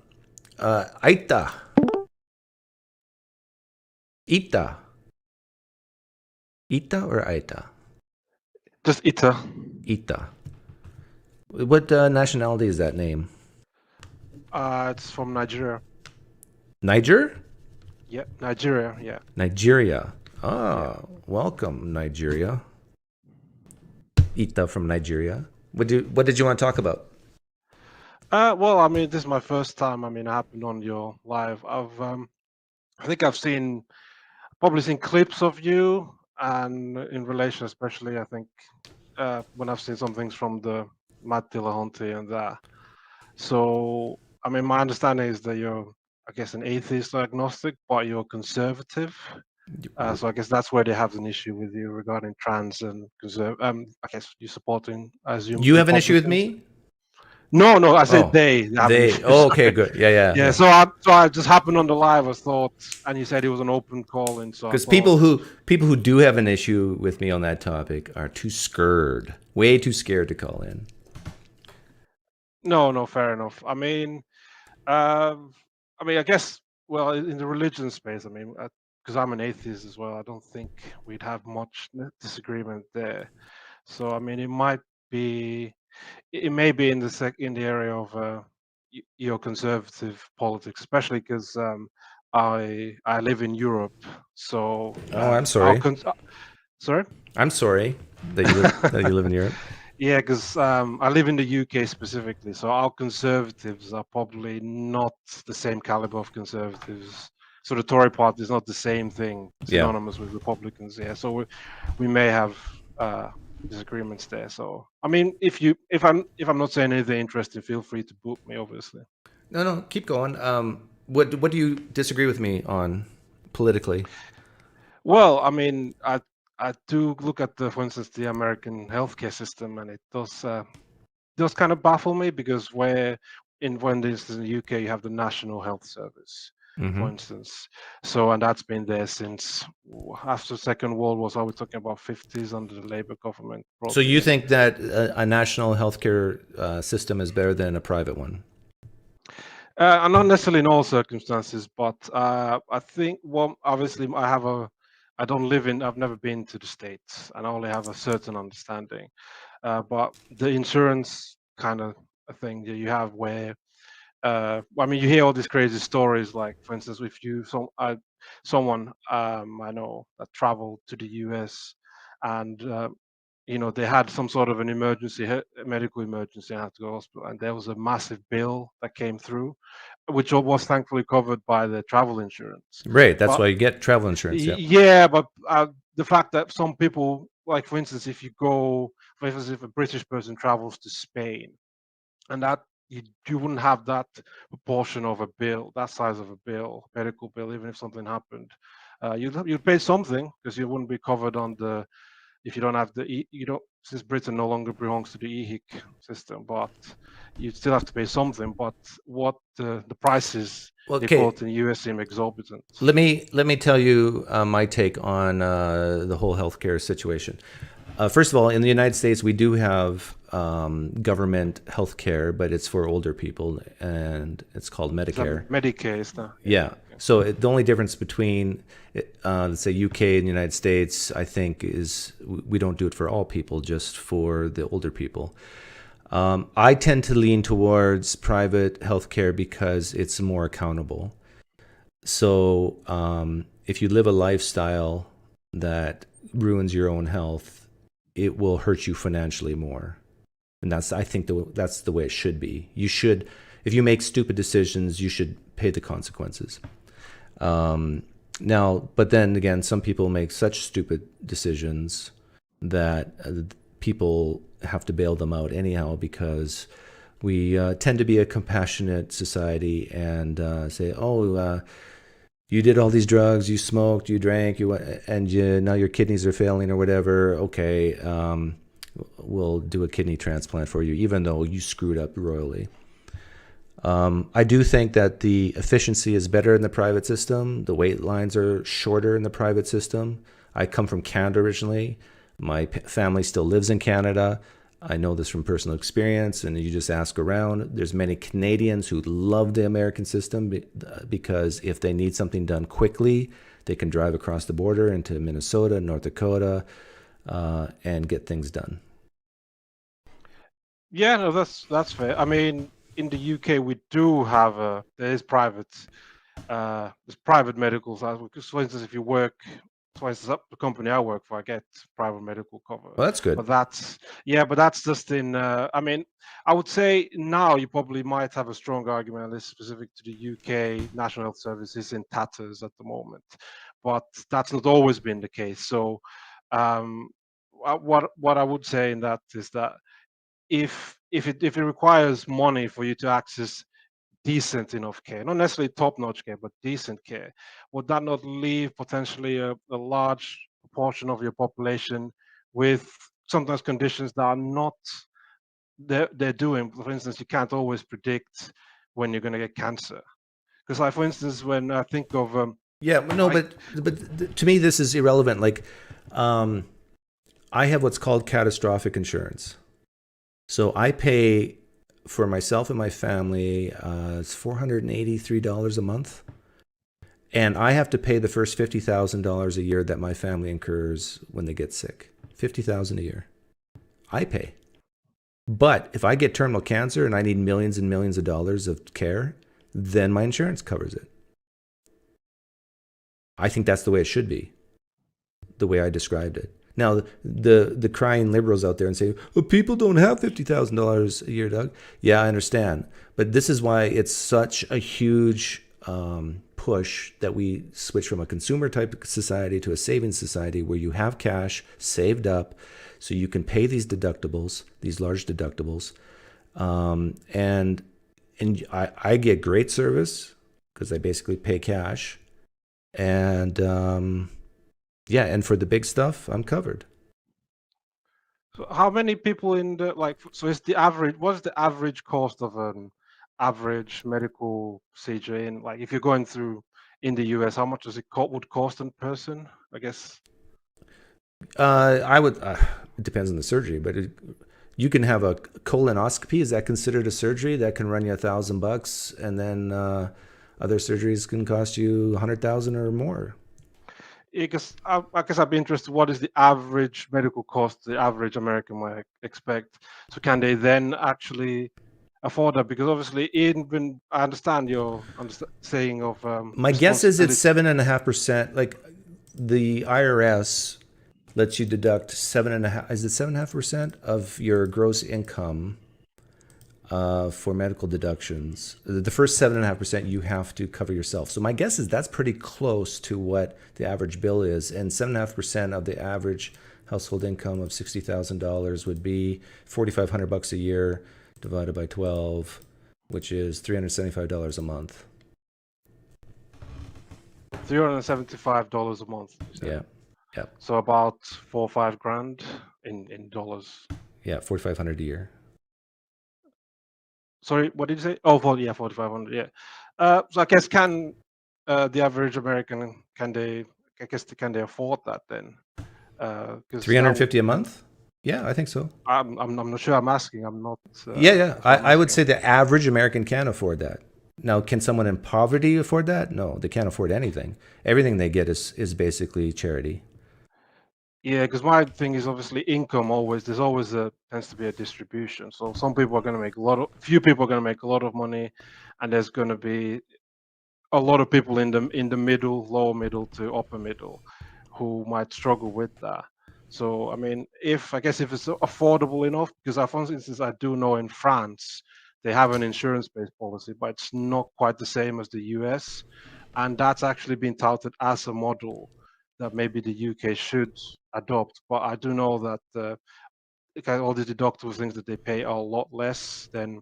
Ita. Ita or Aita? Just Ita. Ita. What nationality is that name? It's from Nigeria. Niger? Yeah, Nigeria. Yeah. Nigeria. Ah, welcome, Nigeria. Ita from Nigeria. What did you want to talk about? Well, I mean, this is my first time. I mean, I happened on your live. I think I've probably seen clips of you, and in relation, especially, I think when I've seen some things from the Matt Dillahunty and that. So, I mean, my understanding is that you're, I guess, an atheist or agnostic, but you're conservative. So I guess that's where they have an issue with you regarding trans and I guess you're supporting. I assume you have an issue with me. No, I said they. Oh, okay, good. Yeah. So I just happened on the live. I thought, and you said it was an open call, and so because people who do have an issue with me on that topic are way too scared to call in. No, fair enough. I mean, I guess, well, in the religion space, I mean, because I'm an atheist as well, I don't think we'd have much disagreement there. So I mean, it may be in the area of your conservative politics, especially because I live in Europe. So I'm sorry. Sorry. I'm sorry that you live in Europe. Yeah, because I live in the UK specifically, so our conservatives are probably not the same caliber of conservatives. So the Tory party is not the same thing, synonymous with Republicans. Yeah, so we may have disagreements there. So I mean, if I'm not saying anything interesting, feel free to boot me. Obviously. No, keep going. What do you disagree with me on politically? Well, I mean, I do look at for instance, the American healthcare system, and it does kind of baffle me because when in the UK you have the National Health Service, for instance. So and that's been there since after the Second World War. So we're talking about 50s under the Labour government. So you think that a national healthcare system is better than a private one? Not necessarily in all circumstances, but I think obviously I've never been to the States, and I only have a certain understanding. But the insurance kind of a thing that you have where, I mean, you hear all these crazy stories, like for instance, if someone I know that traveled to the US and they had some sort of an emergency, medical emergency, and had to go to hospital, and there was a massive bill that came through, which was thankfully covered by the travel insurance. Right. That's But why you get travel insurance. Yeah. yeah, but the fact that some people, like for instance, for instance, if a British person travels to Spain, and that you wouldn't have that proportion of a bill, that size of a bill, medical bill, even if something happened, you'd pay something because you wouldn't be covered on the if you don't have since Britain no longer belongs to the EHIC system, but you still have to pay something. But what the prices they quote in the US seem exorbitant. Let me tell you my take on the whole healthcare situation. First of all, in the United States, we do have government healthcare, but it's for older people, and it's called Medicare. Medicare is that? Yeah. So the only difference between, let's say, UK and the United States, I think, is we don't do it for all people, just for the older people. I tend to lean towards private healthcare because it's more accountable. So if you live a lifestyle that ruins your own health, it will hurt you financially more. And I think that's the way it should be. You should, if you make stupid decisions, you should pay the consequences. Now, but then again, some people make such stupid decisions that people have to bail them out anyhow, because we tend to be a compassionate society and say, oh, you did all these drugs, you smoked, you drank, now your kidneys are failing or whatever. Okay, we'll do a kidney transplant for you, even though you screwed up royally. I do think that the efficiency is better in the private system. The wait lines are shorter in the private system. I come from Canada originally. My family still lives in Canada. I know this from personal experience, and you just ask around. There's many Canadians who love the American system because if they need something done quickly, they can drive across the border into Minnesota, North Dakota, and get things done. Yeah, no, that's fair. I mean, in the UK, we do have there's private medicals. Because, for instance, if you work, for instance, the company I work for, I get private medical cover. Well, that's good. But that's just in. I mean, I would say now you probably might have a strong argument, this specific to the UK National Health Service is in tatters at the moment, but that's not always been the case. So, what I would say in that is that if it requires money for you to access decent enough care, not necessarily top-notch care, but decent care, would that not leave potentially a large proportion of your population with sometimes conditions that are not they're doing? For instance, you can't always predict when you're going to get cancer, because like for instance, when I think of but to me this is irrelevant. Like I have what's called catastrophic insurance. So I pay for myself and my family, it's $483 a month. And I have to pay the first $50,000 a year that my family incurs when they get sick. $50,000 a year. I pay. But if I get terminal cancer and I need millions and millions of dollars of care, then my insurance covers it. I think that's the way it should be, the way I described it. Now, the crying liberals out there and say, well, people don't have $50,000 a year, Doug. Yeah, I understand. But this is why it's such a huge push that we switch from a consumer type of society to a savings society where you have cash saved up so you can pay these deductibles, these large deductibles. And I get great service because I basically pay cash. And yeah, and for the big stuff, I'm covered. So how many people in the so is the average, what's the average cost of an average medical procedure in, like, if you're going through in the US, how much does it would cost in person, I guess? I would, it depends on the surgery, but you can have a colonoscopy. Is that considered a surgery? That can run you $1,000, and then other surgeries can cost you 100,000 or more. I guess I'd be interested. What is the average medical cost the average American might expect? So can they then actually afford that? Because obviously, even I understand your saying of my guess is it's responsibility. 7.5%. Like the IRS lets you deduct 7.5. Is it 7.5% of your gross income for medical deductions? The first 7.5% you have to cover yourself. So my guess is that's pretty close to what the average bill is, and 7.5% of the average household income of $60,000 would be $4,500 a year divided by 12, which is $375 a month. $375 a month. Yeah. Yeah. So about 4 or 5 grand in dollars. Yeah, $4,500 a year. Sorry, what did you say? Oh, 4,500. Yeah. So I guess can the average American, can they afford that then? 350 a month? Yeah, I think so. I'm not sure. I'm asking. I'm not. Yeah. I would say the average American can afford that. Now, can someone in poverty afford that? No, they can't afford anything. Everything they get is basically charity. Yeah, because my thing is obviously income. There's always tends to be a distribution. So some people are going to make few people are going to make a lot of money, and there's going to be a lot of people in the middle, lower middle to upper middle, who might struggle with that. So I mean, if it's affordable enough, because for instance, I do know in France they have an insurance-based policy, but it's not quite the same as the US, and that's actually been touted as a model that maybe the UK should adopt. But I do know that all the deductible things that they pay are a lot less than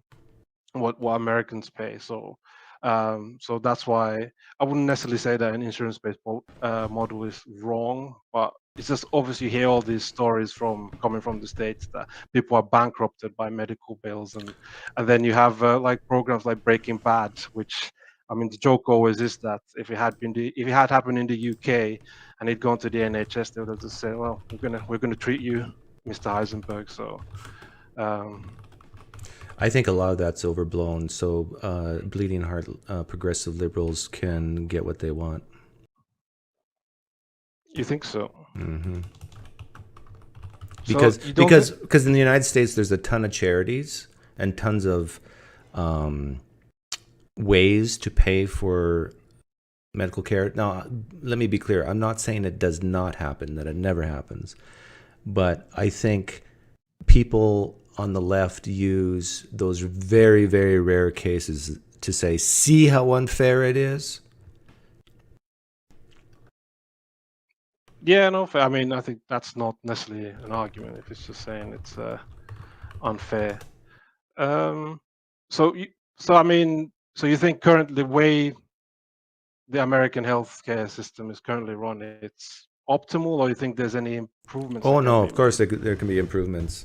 what Americans pay. So so that's why I wouldn't necessarily say that an insurance-based model is wrong, but it's just obviously you hear all these stories coming from the States that people are bankrupted by medical bills, and then you have like programs like Breaking Bad, which I mean the joke always is that if it had happened in the UK and it'd gone to the NHS, they would have just said, well, we're gonna treat you, Mr. Heisenberg. So I think a lot of that's overblown, so bleeding heart progressive liberals can get what they want. you think so? Mm-hmm. So Because in the United States there's a ton of charities and tons of ways to pay for medical care. Now, let me be clear. I'm not saying it does not happen, that it never happens. But I think people on the left use those very, very rare cases to say, see how unfair it is? Yeah, no, I mean, I think that's not necessarily an argument if it's just saying it's unfair. So you think currently the way the American healthcare system is currently run, it's optimal, or you think there's any improvements? Oh no, of course there can be improvements.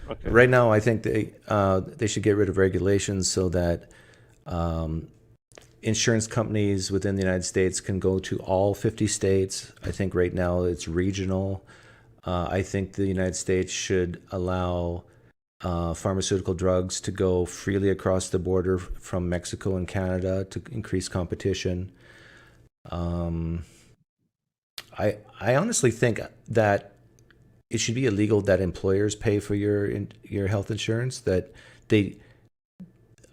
Okay. Right now, I think they should get rid of regulations so that insurance companies within the United States can go to all 50 states. I think right now it's regional. I think the United States should allow pharmaceutical drugs to go freely across the border from Mexico and Canada to increase competition. I honestly think that it should be illegal that employers pay for your health insurance.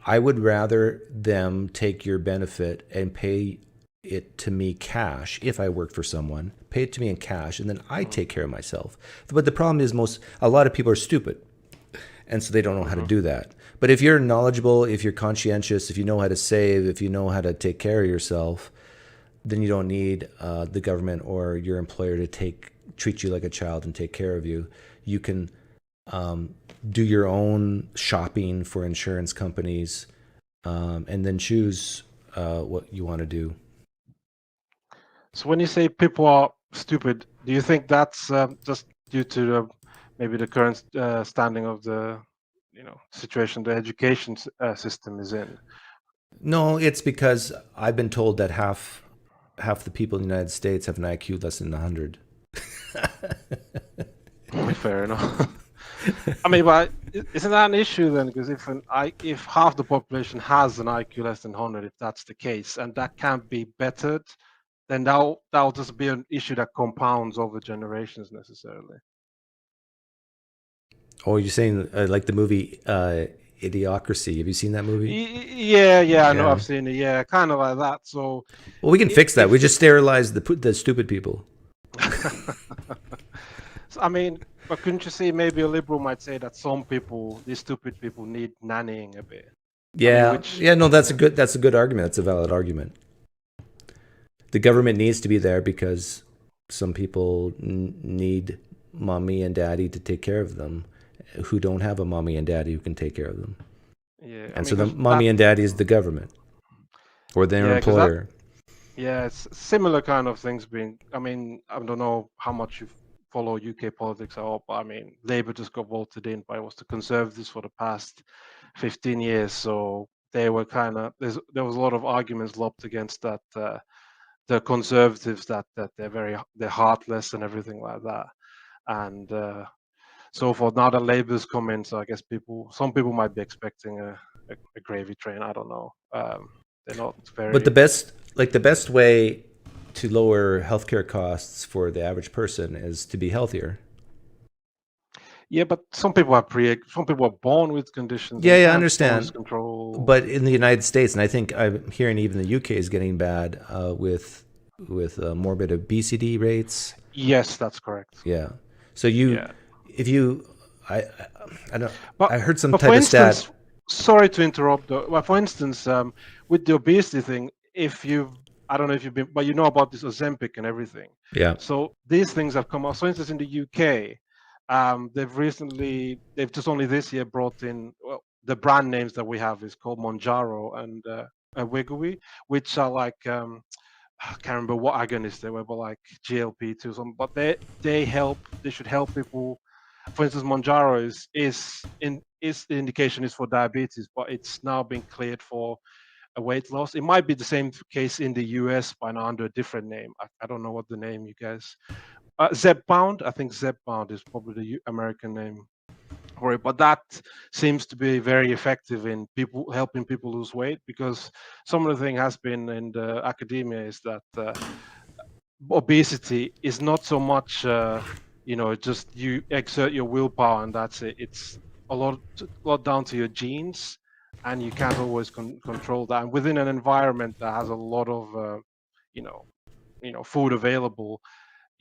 I would rather them take your benefit and pay it to me cash if I worked for someone, pay it to me in cash, and then I take care of myself. But the problem is a lot of people are stupid, and so they don't know how to do that. But if you're knowledgeable, if you're conscientious, if you know how to save, if you know how to take care of yourself, then you don't need the government or your employer to treat you like a child and take care of you. You can do your own shopping for insurance companies, and then choose what you want to do. So when you say people are stupid, do you think that's just due to maybe the current standing of the situation the education system is in? No, it's because I've been told that half the people in the United States have an IQ less than 100. Fair enough. I mean, but isn't that an issue then? Because if half the population has an IQ less than 100, if that's the case, and that can't be bettered, then that'll just be an issue that compounds over generations necessarily. Oh, you're saying like the movie Idiocracy? Have you seen that movie? Yeah, I know, I've seen it. Yeah, kind of like that. So, well, we can fix that. We just sterilize the stupid people. So, I mean, but couldn't you see maybe a liberal might say that some people, these stupid people, need nannying a bit? Yeah, no, that's a good argument. That's a valid argument. The government needs to be there because some people need mommy and daddy to take care of them, who don't have a mommy and daddy who can take care of them. Yeah, and so the mommy and daddy is the government or their employer. It's similar kind of things being. I mean, I don't know how much you follow UK politics at all, but I mean, Labour just got voted in by the Conservatives for the past 15 years, so they were kind of there was a lot of arguments lobbed against that. The Conservatives that they're heartless and everything like that, and so forth. Now that Labour's come in, so I guess some people might be expecting a gravy train. I don't know. They're not very. But the best way to lower healthcare costs for the average person is to be healthier. Yeah, but some people are born with conditions. Yeah, I understand. Control. But in the United States, and I think I'm hearing even the UK is getting bad with morbid obesity rates. Yes, that's correct. Yeah. So if you, I don't. But, I heard some but type for of instance, stat. Sorry to interrupt. But for instance, with the obesity thing, I don't know if you've been, but you know about this Ozempic and everything. Yeah. So these things have come out. So, for instance, in the UK, they've just only this year brought in, well, the brand names that we have is called Monjaro and Wegovy, which are like, I can't remember what agonists they were, but like GLP-2 something. But they should help people. For instance, Monjaro the indication is for diabetes, but it's now been cleared for a weight loss. It might be the same case in the US by now under a different name. I don't know what the name you guys. Zepbound, I think Zepbound is probably the American name for it, but that seems to be very effective in helping people lose weight, because some of the thing has been in the academia is that obesity is not so much just you exert your willpower and that's it. It's a lot down to your genes, and you can't always control that. And within an environment that has a lot of food available,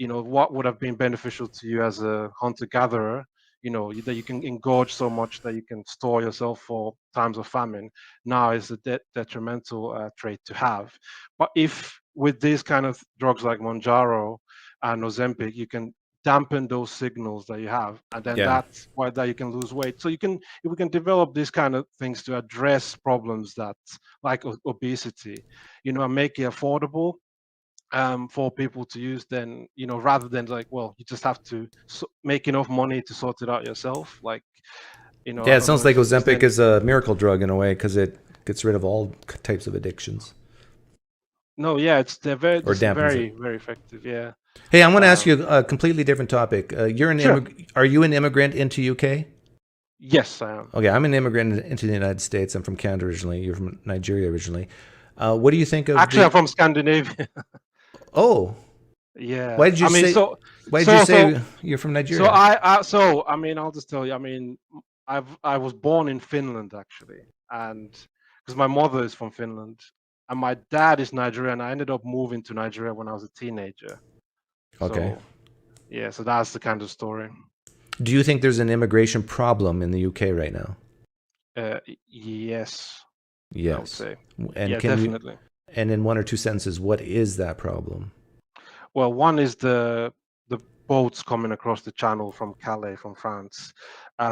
what would have been beneficial to you as a hunter-gatherer, that you can engorge so much that you can store yourself for times of famine, now is a detrimental trait to have. But if with these kind of drugs like Monjaro and Ozempic, you can dampen those signals that you have, and then that's why that you can lose weight. So if we can develop these kind of things to address problems that like obesity, and make it affordable for people to use, then rather than like, well, you just have to make enough money to sort it out yourself, like it sounds like Ozempic is a miracle drug in a way because it gets rid of all types of addictions. No, they're very very effective. Yeah. Hey, I want to ask you a completely different topic. You're are you an immigrant into UK? Yes, I am. Okay, I'm an immigrant into the United States. I'm from Canada originally. You're from Nigeria originally. What do you think of? Actually, I'm from Scandinavia. Oh. Yeah. Why did you say you're from Nigeria? I'll just tell you. I was born in Finland actually, and because my mother is from Finland, and my dad is Nigerian. I ended up moving to Nigeria when I was a teenager. Okay. So, yeah, so that's the kind of story. Do you think there's an immigration problem in the UK right now? Yes, Yes. I would say. And Yeah, can definitely. and in 1 or 2 sentences, what is that problem? Well, one is the boats coming across the channel from Calais, from France.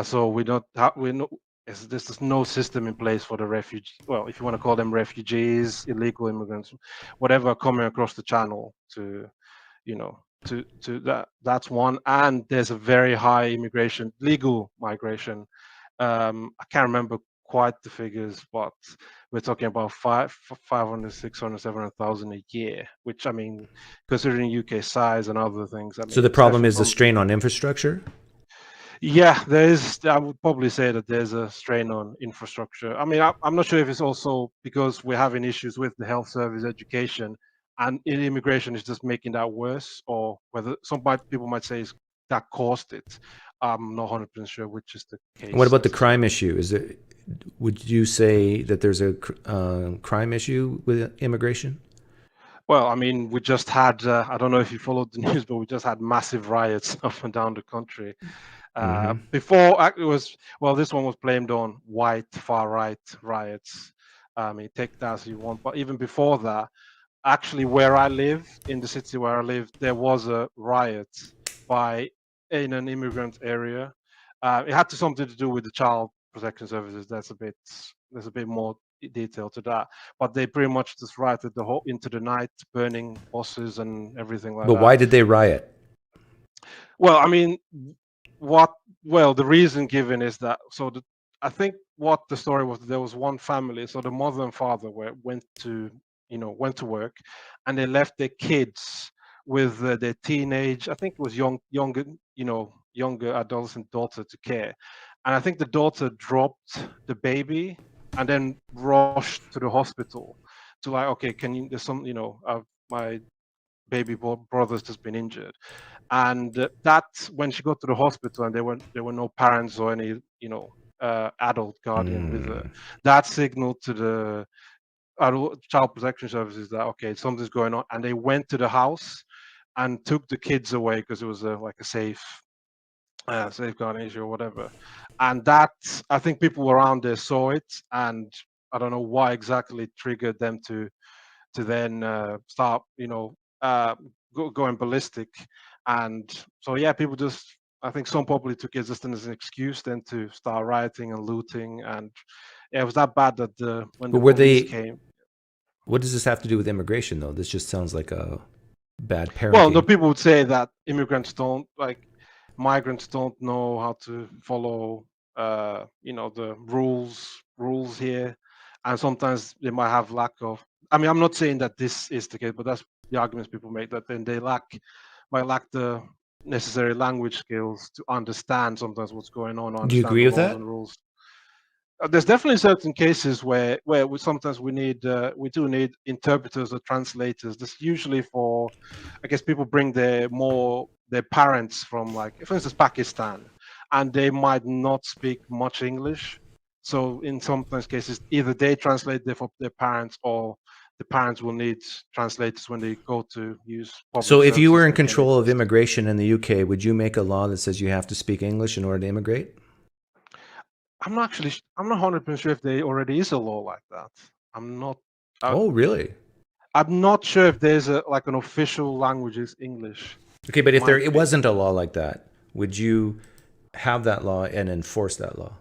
So we don't we know there's no system in place for the refugee. Well, if you want to call them refugees, illegal immigrants, whatever, coming across the channel to, you know, to that's one. And there's a very high immigration, legal migration. I can't remember quite the figures, but we're talking about 500, 600, 700,000 a year, which, I mean, considering UK size and other things, I mean, So the it's problem is the definitely strain on infrastructure? yeah, there is. I would probably say that there's a strain on infrastructure. I mean, I'm not sure if it's also because we're having issues with the health service, education, and immigration is just making that worse, or whether people might say that caused it. I'm not 100% sure which is the case. What about the crime necessarily. issue? Would you say that there's a crime issue with immigration? Well, I mean, we just had, I don't know if you followed the news, but we just had massive riots up and down the country. Before it was, well, this one was blamed on white, far right riots. I mean, take that as you want. But even before that, actually, where I live, in the city where I live, there was a riot in an immigrant area. It had something to do with the child protection services. There's a bit more detail to that, but they pretty much just rioted into the night, burning buses and everything like that. But why did they riot? Well, I mean, the reason given is that, I think what the story was, there was one family, so the mother and father went to work, and they left their kids with their teenage, I think it was younger adolescent daughter to care. And I think the daughter dropped the baby and then rushed to the hospital to, like, okay, there's some, my baby brother's just been injured. And that's when she got to the hospital, and there were no parents or any adult guardian with her. That signaled to the child protection services that, okay, something's going on, and they went to the house and took the kids away because it was like a safeguarding issue or whatever. And that, I think people around there saw it, and I don't know why exactly triggered them to then start going ballistic. And so, yeah, people just, I think some probably took it just as an excuse then to start rioting and looting. And yeah, it was that bad that when the police came. What does this have to do with immigration, though? This just sounds like a bad parenting. Well, no, people would say that migrants don't know how to follow the rules here, and sometimes they might have lack of, I mean, I'm not saying that this is the case, but that's the arguments people make, that then they might lack the necessary language skills to understand sometimes what's going on. Do you agree with that? And rules. There's definitely certain cases where sometimes we do need interpreters or translators. This usually for, I guess, people bring their parents from, like, for instance, Pakistan, and they might not speak much English. So in sometimes cases, either they translate for their parents, or the parents will need translators when they go to use public So if you services were in like control of NHS. immigration in the UK, would you make a law that says you have to speak English in order to immigrate? I'm not 100% sure if there already is a law like that. I'm not. Oh, really? I'm not sure if there's an official language is English. Okay, but if it wasn't a law like that, would you have that law and enforce that law?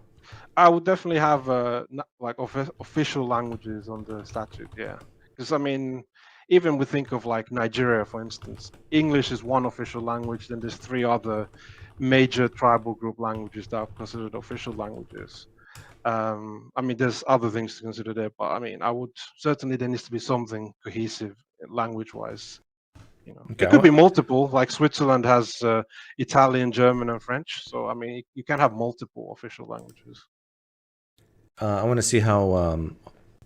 I would definitely have official languages on the statute, yeah. Because, I mean, even we think of like Nigeria, for instance, English is one official language. Then there's 3 other major tribal group languages that are considered official languages. I mean, there's other things to consider there, but I mean, there needs to be something cohesive language-wise. Okay. It could be multiple, like Switzerland has Italian, German, and French. So, I mean, you can have multiple official languages. I want to see how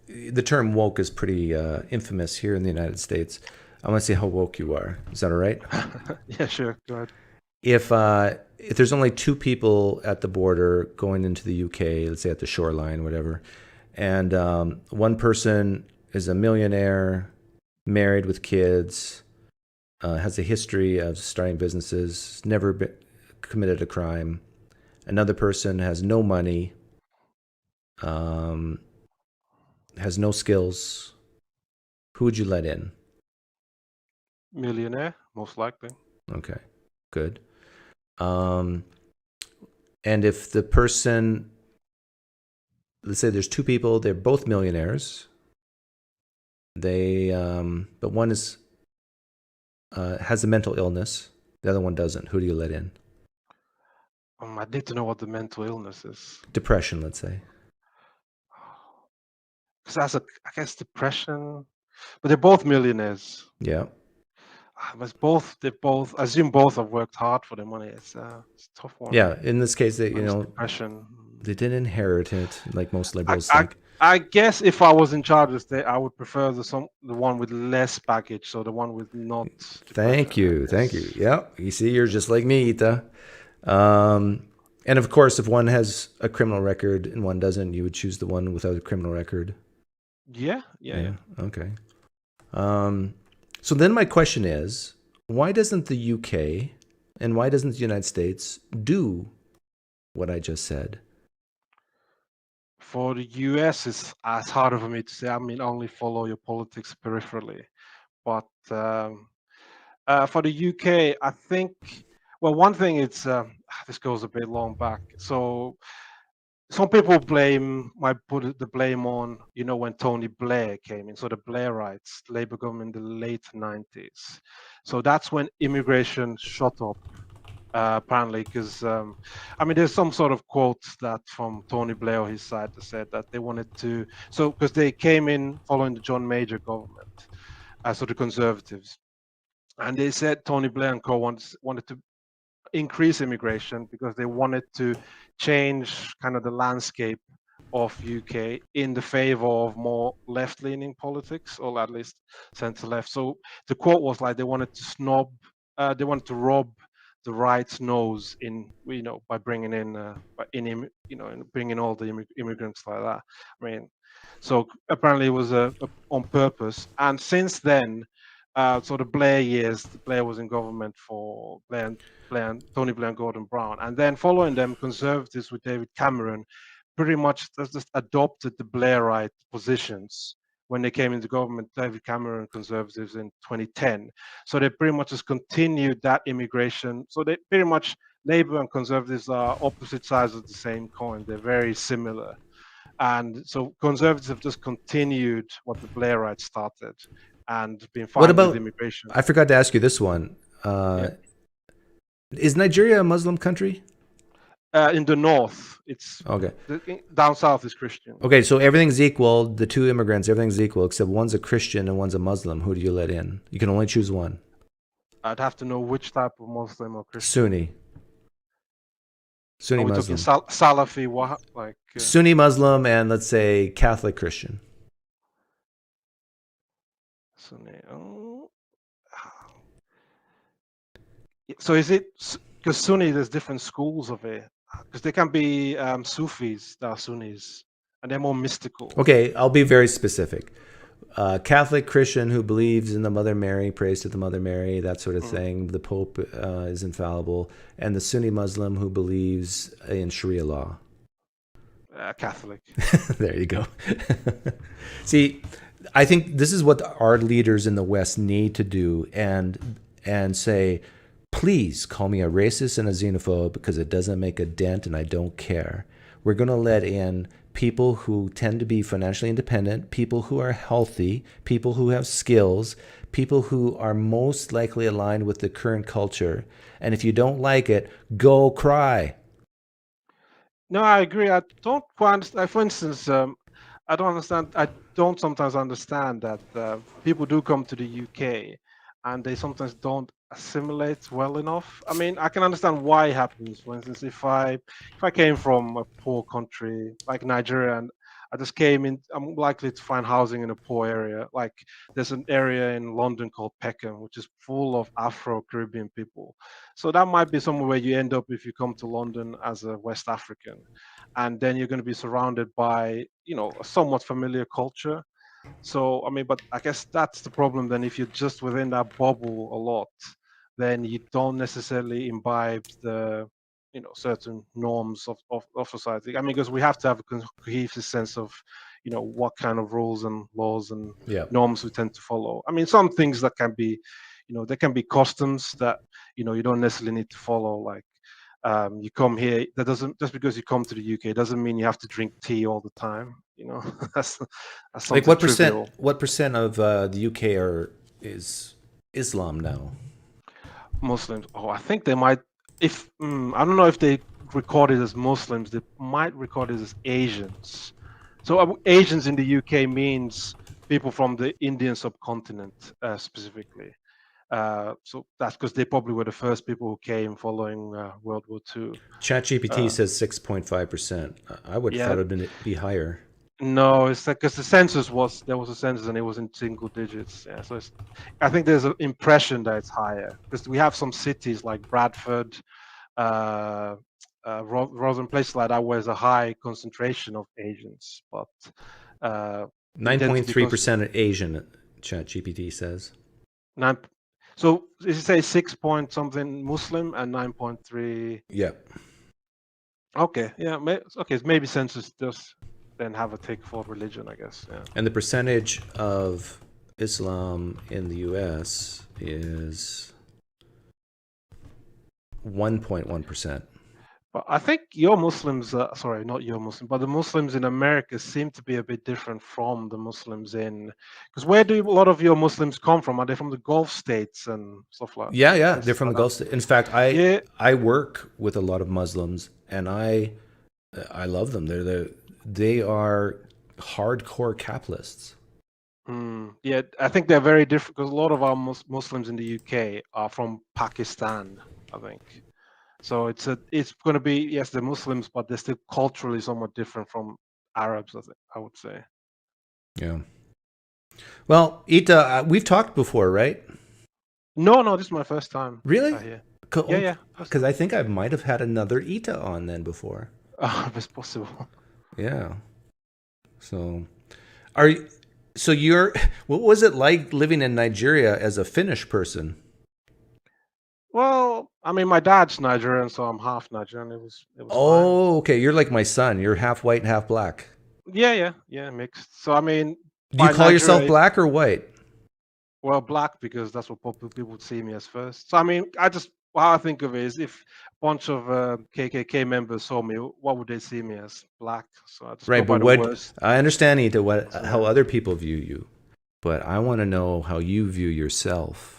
the term woke is pretty infamous here in the United States. I want to see how woke you are. Is that all right? Yeah, sure. Go ahead. If there's only 2 people at the border going into the UK, let's say at the shoreline, whatever, and one person is a millionaire, married with kids, has a history of starting businesses, never committed a crime. Another person has no money, has no skills. Who would you let in? Millionaire, most likely. Okay, good. And if the person, let's say there's two people, they're both millionaires. They, but one is has a mental illness. The other one doesn't. Who do you let in? I need to know what the mental illness is. Depression, let's say. Because that's I guess depression, but they're both millionaires. Yeah. They both assume both have worked hard for their money. It's a tough one. Yeah. In this case, they, Depression. they didn't inherit it like most liberals I, think. I guess if I was in charge of the state, I would prefer the one with less baggage, so the one with not. Thank you. Yeah. You see, you're just like me, Ita. And of course, if one has a criminal record and one doesn't, you would choose the one without a criminal record. Yeah. Okay. So then my question is, why doesn't the UK and why doesn't the United States do what I just said? For the US, it's as harder for me to say. I mean, only follow your politics peripherally. But for the UK, I think, well, one thing it's this goes a bit long back. So some people might put the blame on, when Tony Blair came in. So the Blairites, Labour government in the late 90s. So that's when immigration shot up. Apparently, because there's some sort of quotes that from Tony Blair or his side that said that they wanted to, because they came in following the John Major government, so the Conservatives, and they said Tony Blair and co wanted to increase immigration because they wanted to change kind of the landscape of UK in the favor of more left-leaning politics, or at least centre-left. So the quote was like they wanted to rob the right's nose in, by bringing in, bringing all the immigrants like that. So apparently it was on purpose. And since then, so the Blair years, Blair was in government for Tony Blair and Gordon Brown, and then following them, Conservatives with David Cameron pretty much just adopted the Blairite positions when they came into government, David Cameron Conservatives in 2010. So they pretty much just continued that immigration. So they pretty much, Labour and Conservatives are opposite sides of the same coin. They're very similar. And so Conservatives have just continued what the Blairites started and been fine with immigration. I forgot to ask you this one. Is Nigeria a Muslim country? In the north, it's okay. Down south is Christian. Okay, so everything's equal. The two immigrants, everything's equal, except one's a Christian and one's a Muslim. Who do you let in? You can only choose one. I'd have to know which type of Muslim or Christian. Sunni Muslim. Salafi, Sunni Muslim and let's say Catholic Christian. Sunni. Oh. So is it because Sunni? There's different schools of it. Because there can be Sufis that are Sunnis, and they're more mystical. Okay, I'll be very specific. Catholic Christian who believes in the Mother Mary, prays to the Mother Mary, that sort of thing. The Pope is infallible. And the Sunni Muslim who believes in Sharia law. Catholic. There you go. See, I think this is what our leaders in the West need to do and say, please call me a racist and a xenophobe because it doesn't make a dent and I don't care. We're going to let in people who tend to be financially independent, people who are healthy, people who have skills, people who are most likely aligned with the current culture. And if you don't like it, go cry. No, I agree. I don't quite understand. For instance, I don't sometimes understand that people do come to the UK and they sometimes don't assimilate well enough. I can understand why it happens. For instance, if I came from a poor country like Nigeria and I just came in, I'm likely to find housing in a poor area. Like there's an area in London called Peckham, which is full of Afro-Caribbean people. So that might be somewhere where you end up if you come to London as a West African. And then you're going to be surrounded by, a somewhat familiar culture. So I mean, but I guess that's the problem. Then if you're just within that bubble a lot, then you don't necessarily imbibe the certain norms of society. I mean, because we have to have a cohesive sense of what kind of rules and laws and Yeah. norms we tend to follow. I mean, some things that can be, there can be customs that you don't necessarily need to follow. Like you come here, that doesn't just because you come to the UK doesn't mean you have to drink tea all the time. That's Like something trivial. what percent of the UK is Islam now? Muslims. Oh, I think they might. If I don't know if they record it as Muslims, they might record it as Asians. So Asians in the UK means people from the Indian subcontinent specifically. So that's because they probably were the first people who came following World War II. ChatGPT says 6.5%. I would have Yeah. thought it'd be higher. No, it's because the census there was a census and it was in single digits. Yeah, so I think there's an impression that it's higher because we have some cities like Bradford, Rotherham, places like that where there's a high concentration of Asians, but 9.3% Asian, ChatGPT says. So did you say 6 point something Muslim and 9.3? Yeah. Okay, yeah, okay, maybe census does then have a tick for religion, I guess. Yeah. And the percentage of Islam in the US is 1.1%. But I think your Muslims, sorry, not your Muslim, but the Muslims in America seem to be a bit different from the Muslims because where do a lot of your Muslims come from? Are they from the Gulf states and stuff like that? Yeah, they're from the Gulf States. In fact, Yeah. I work with a lot of Muslims, and I love them. They are hardcore capitalists. Yeah, I think they're very different because a lot of our Muslims in the UK are from Pakistan, I think. So it's going to be, yes, they're Muslims, but they're still culturally somewhat different from Arabs, I would say. Yeah. Well, Ita, we've talked before, right? No, this is my first time. Really? Here. Yeah. Because I think I might have had another Ita on then before. If it's possible. Yeah. So, what was it like living in Nigeria as a Finnish person? Well, I mean, my dad's Nigerian, so I'm half Nigerian. It was Oh, okay. You're like my son. You're half white, half black. fine. Yeah, mixed. So I mean, do you call yourself black or white? Well, black because that's what people would see me as first. So I mean, how I think of it is if a bunch of KKK members saw me, what would they see me as? Black. So I just right, go but by the worst. I understand, Ita, how other people view you, but I want to know how you view yourself.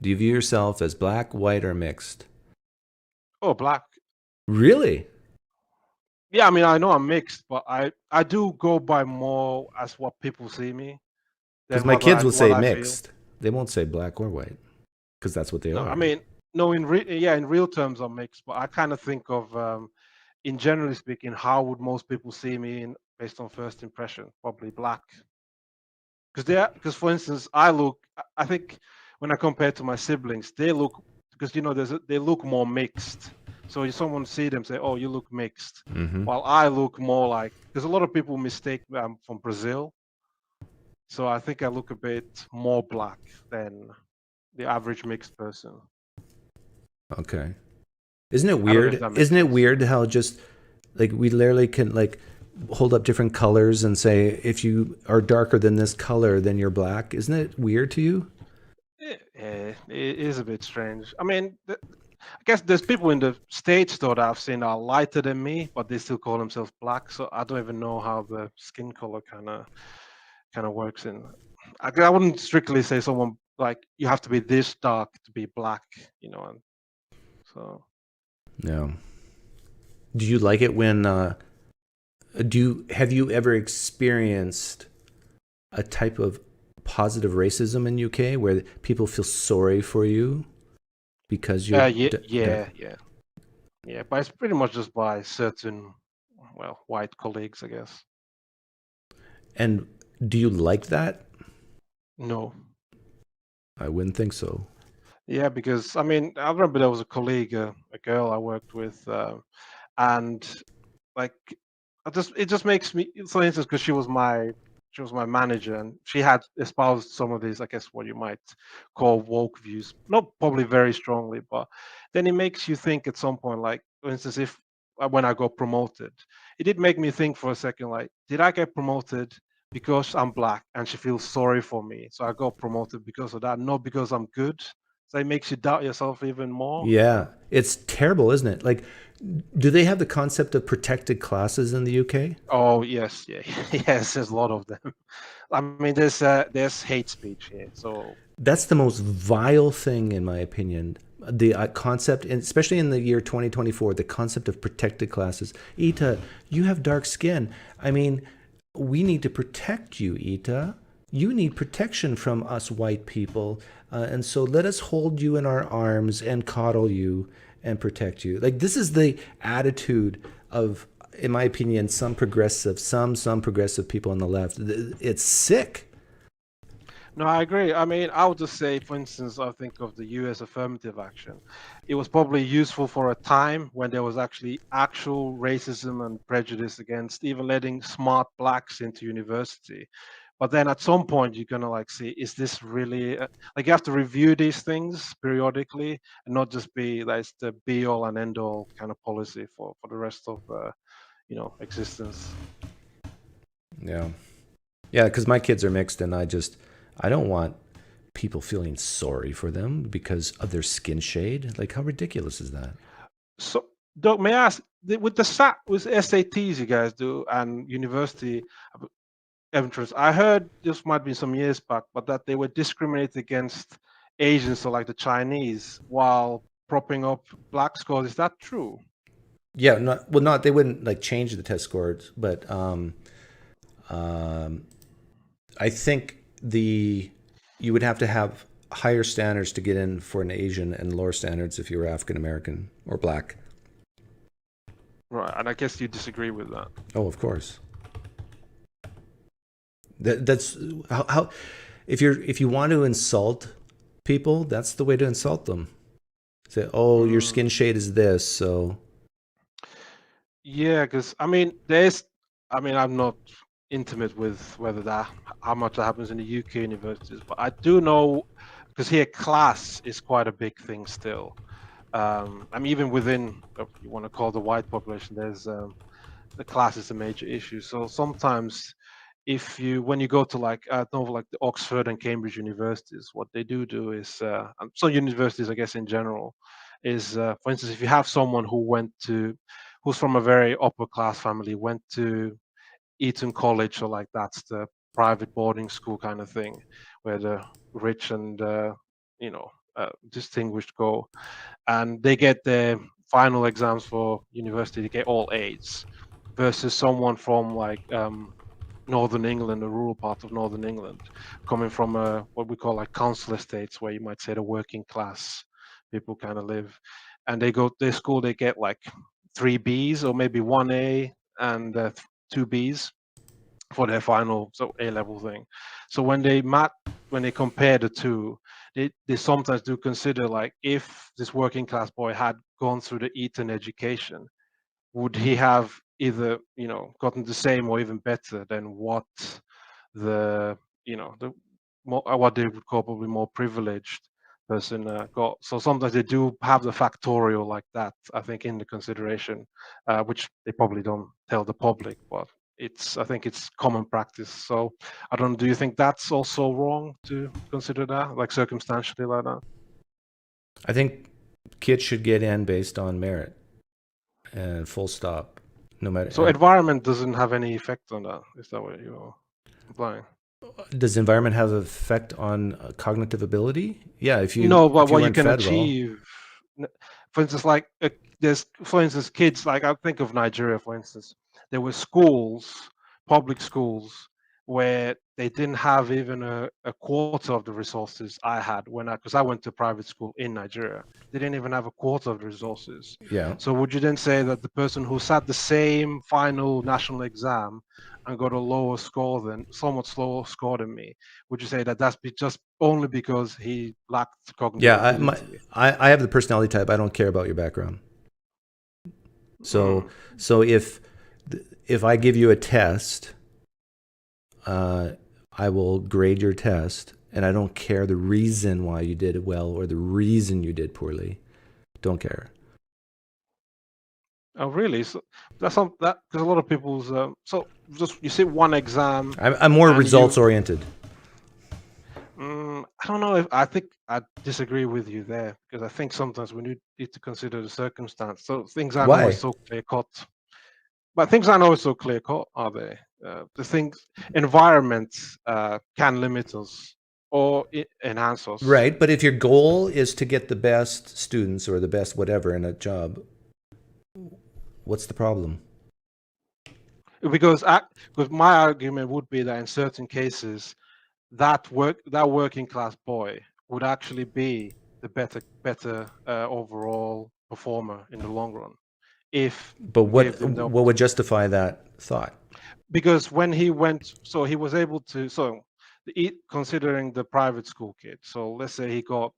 Do you view yourself as black, white, or mixed? Oh, black. Really? Yeah, I mean, I know I'm mixed, but I do go by more as what people see me. Because my kids will say mixed. They won't say black or white because that's what they are. I mean, no, in real terms, I'm mixed, but I kind of think of, in generally speaking, how would most people see me based on first impression? Probably black. Because for instance, I think when I compare to my siblings, they look, because they look more mixed. So if someone see them say, "Oh, you look mixed," while I look more like, because a lot of people mistake I'm from Brazil. So I think I look a bit more black than the average mixed person. Okay. Isn't it weird? Isn't it weird how just like we literally can like hold up different colors and say if you are darker than this color, then you're black? Isn't it weird to you? It is a bit strange. I mean, I guess there's people in the States though that I've seen are lighter than me, but they still call themselves black. So I don't even know how the skin color kind of works in. I wouldn't strictly say someone like you have to be this dark to be black, and so. No. Do you like it when have you ever experienced a type of positive racism in UK where people feel sorry for you because you're yeah, but it's pretty much just by certain white colleagues, I guess. And do you like that? No, I wouldn't think so. Yeah, because I mean, I remember there was a colleague, a girl I worked with, and like, it just makes me, for instance, because she was my manager, and she had espoused some of these, I guess, what you might call woke views, not probably very strongly, but then it makes you think at some point, like, for instance, if when I got promoted, it did make me think for a second, like, did I get promoted because I'm black and she feels sorry for me? So I got promoted because of that, not because I'm good. So it makes you doubt yourself even more. Yeah, it's terrible, isn't it? Like, do they have the concept of protected classes in the UK? Oh yes, yeah, yes. There's a lot of them. I mean, there's hate speech here. So That's the most vile thing, in my opinion. The concept, and especially in the year 2024, the concept of protected classes. Ita, you have dark skin. I mean, we need to protect you, Ita. You need protection from us white people. And so let us hold you in our arms and coddle you and protect you. Like, this is the attitude of, in my opinion, some progressive people on the left. It's sick. no, I agree. I mean, I would just say, for instance, I think of the U.S. affirmative action. It was probably useful for a time when there was actually actual racism and prejudice against even letting smart blacks into university. But then at some point, you're gonna like see, is this really like you have to review these things periodically and not just be like the be all and end all kind of policy for the rest of existence. Yeah. Yeah, because my kids are mixed, and I don't want people feeling sorry for them because of their skin shade. Like, how ridiculous is that? So, Doc, may I ask, with the SATs you guys do and university entrance, I heard this might be some years back, but that they were discriminated against Asians or like the Chinese while propping up black scores. Is that true? Yeah, they wouldn't like change the test scores, but I think you would have to have higher standards to get in for an Asian and lower standards if you were African American or black. Right, and I guess you disagree with that. Oh, of course. That's how if you want to insult people, that's the way to insult them. Say, oh, your skin shade is this, so. Yeah, because I'm not intimate with how much that happens in the UK universities, but I do know because here class is quite a big thing still. Even within you want to call the white population, there's the class is a major issue. So sometimes when you go to like the Oxford and Cambridge universities, what they do is and some universities, I guess in general, is for instance, if you have someone who's from a very upper class family, went to Eton College, or like that's the private boarding school kind of thing, where the rich and distinguished go, and they get their final exams for university to get all A's, versus someone from like Northern England, a rural part of Northern England, coming from what we call like council estates, where you might say the working class people kind of live, and they go to their school, they get like 3 B's or maybe 1 A and 2 B's for their final A level thing. So when they compare the two, they sometimes do consider like if this working class boy had gone through the Eton education, would he have either gotten the same or even better than what what they would call probably more privileged person got. So sometimes they do have the factorial like that, I think, in the consideration, which they probably don't tell the public, but I think it's common practice. So I don't know, do you think that's also wrong to consider that, like circumstantially like that? I think kids should get in based on merit, and full stop. No matter. So environment doesn't have any effect on that. Is that what you're implying? Does environment have an effect on cognitive ability? Yeah, if you but if you what you weren't can fed achieve. For instance, like there's, for instance, kids, like I think of Nigeria, for instance, there were schools, public schools, where they didn't have even a quarter of the resources I had because I went to private school in Nigeria. They didn't even have a quarter of the resources. Yeah. So would you then say that the person who sat the same final national exam and got a somewhat slower score than me, would you say that that's just only because he lacked cognitive Yeah, ability? I have the personality type. I don't care about your background. So if I give you a test, I will grade your test, and I don't care the reason why you did well or the reason you did poorly. Don't care. Oh, really? So that's that because a lot of people's so just you sit one exam. I'm more And results oriented. I don't know if I think I disagree with you there because I think sometimes we need to consider the circumstance. So things aren't Why? always so clear cut. But things aren't always so clear cut, are they? The things environments can limit us or enhance us. Right, but if your goal is to get the best students or the best whatever in a job, what's the problem? Because my argument would be that in certain cases, that working class boy would actually be the better overall performer in the long run. But what would justify that thought? Because when he went, so he was able to, considering the private school kid, so let's say he got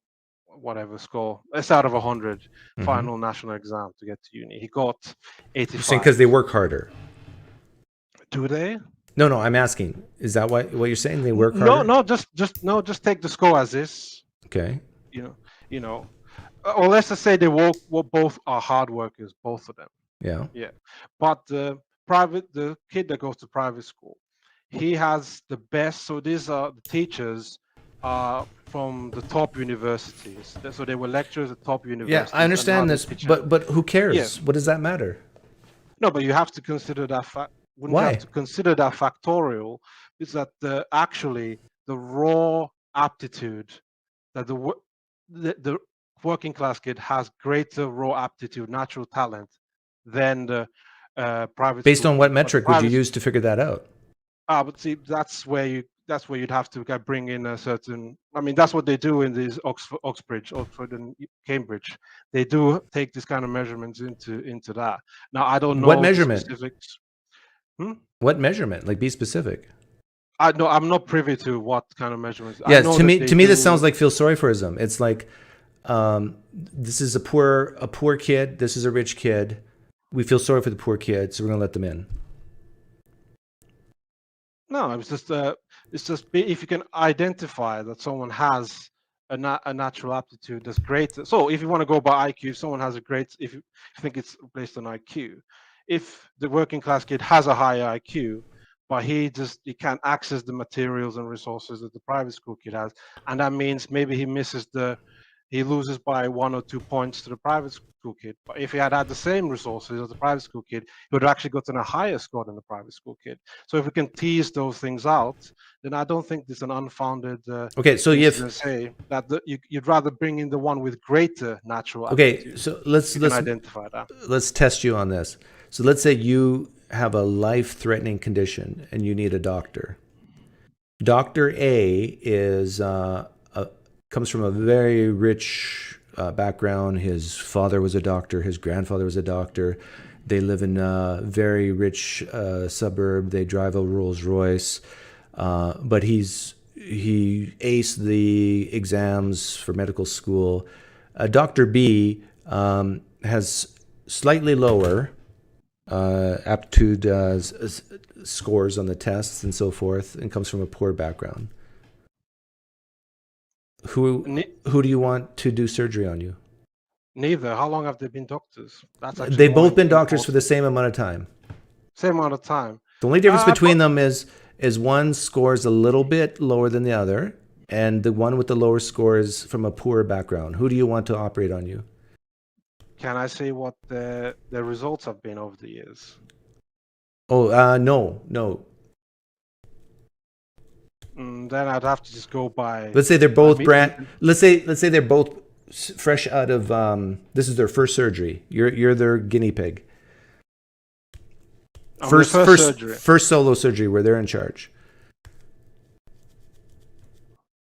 whatever score, let's out of 100 final national exam to get to uni, he got 85. You're saying because they work harder. Do they? No, I'm asking. Is that what you're saying? They work harder? No, just take the score as is. Okay. You know, or let's just say they both are hard workers, both of them. Yeah. But the kid that goes to private school, he has the best. So these are the teachers from the top universities. So they were lecturers at top universities. Yeah, I understand this, but who cares? Yeah. What does that matter? No, but you have to consider that fact. Why? Have to consider that factorial is that actually the raw aptitude that the working class kid has greater raw aptitude, natural talent than the private. Based on what metric would you use to figure that out? But see, that's where you'd have to bring in a certain. I mean, that's what they do in these Oxford and Cambridge. They do take this kind of measurements into that. Now, I don't know what measurement. Specifics. What measurement? Like, be specific. I'm not privy to what kind of measurements. Yeah, to me, this sounds like feel sorry for them. It's like, this is a poor kid. This is a rich kid. We feel sorry for the poor kid, so we're gonna let them in. No, it's just if you can identify that someone has a natural aptitude that's great. So if you want to go by IQ, if someone has if you think it's based on IQ, if the working class kid has a higher IQ, but he can't access the materials and resources that the private school kid has, and that means maybe he loses by 1 or 2 points to the private school kid. But if he had the same resources as the private school kid, he would have actually gotten a higher score than the private school kid. So if we can tease those things out, then I don't think there's an unfounded. Okay, so say that you'd rather bring in the one with greater natural. Okay, so let's identify that. Let's test you on this. So let's say you have a life-threatening condition and you need a doctor. Dr. A comes from a very rich background. His father was a doctor. His grandfather was a doctor. They live in a very rich suburb. They drive a Rolls Royce. But he aced the exams for medical school. Dr. B has slightly lower aptitude scores on the tests and so forth, and comes from a poor background. Who do you want to do surgery on you? Neither. How long have they been doctors? They've both been doctors for the same amount of time. Same amount of time. The only difference between them is one scores a little bit lower than the other, and the one with the lower score is from a poorer background. Who do you want to operate on you? Can I say what the results have been over the years? Oh, no. Then I'd have to just go by. Let's say they're both Let's say they're both fresh out of. This is their first surgery. You're their guinea pig. First solo surgery where they're in charge.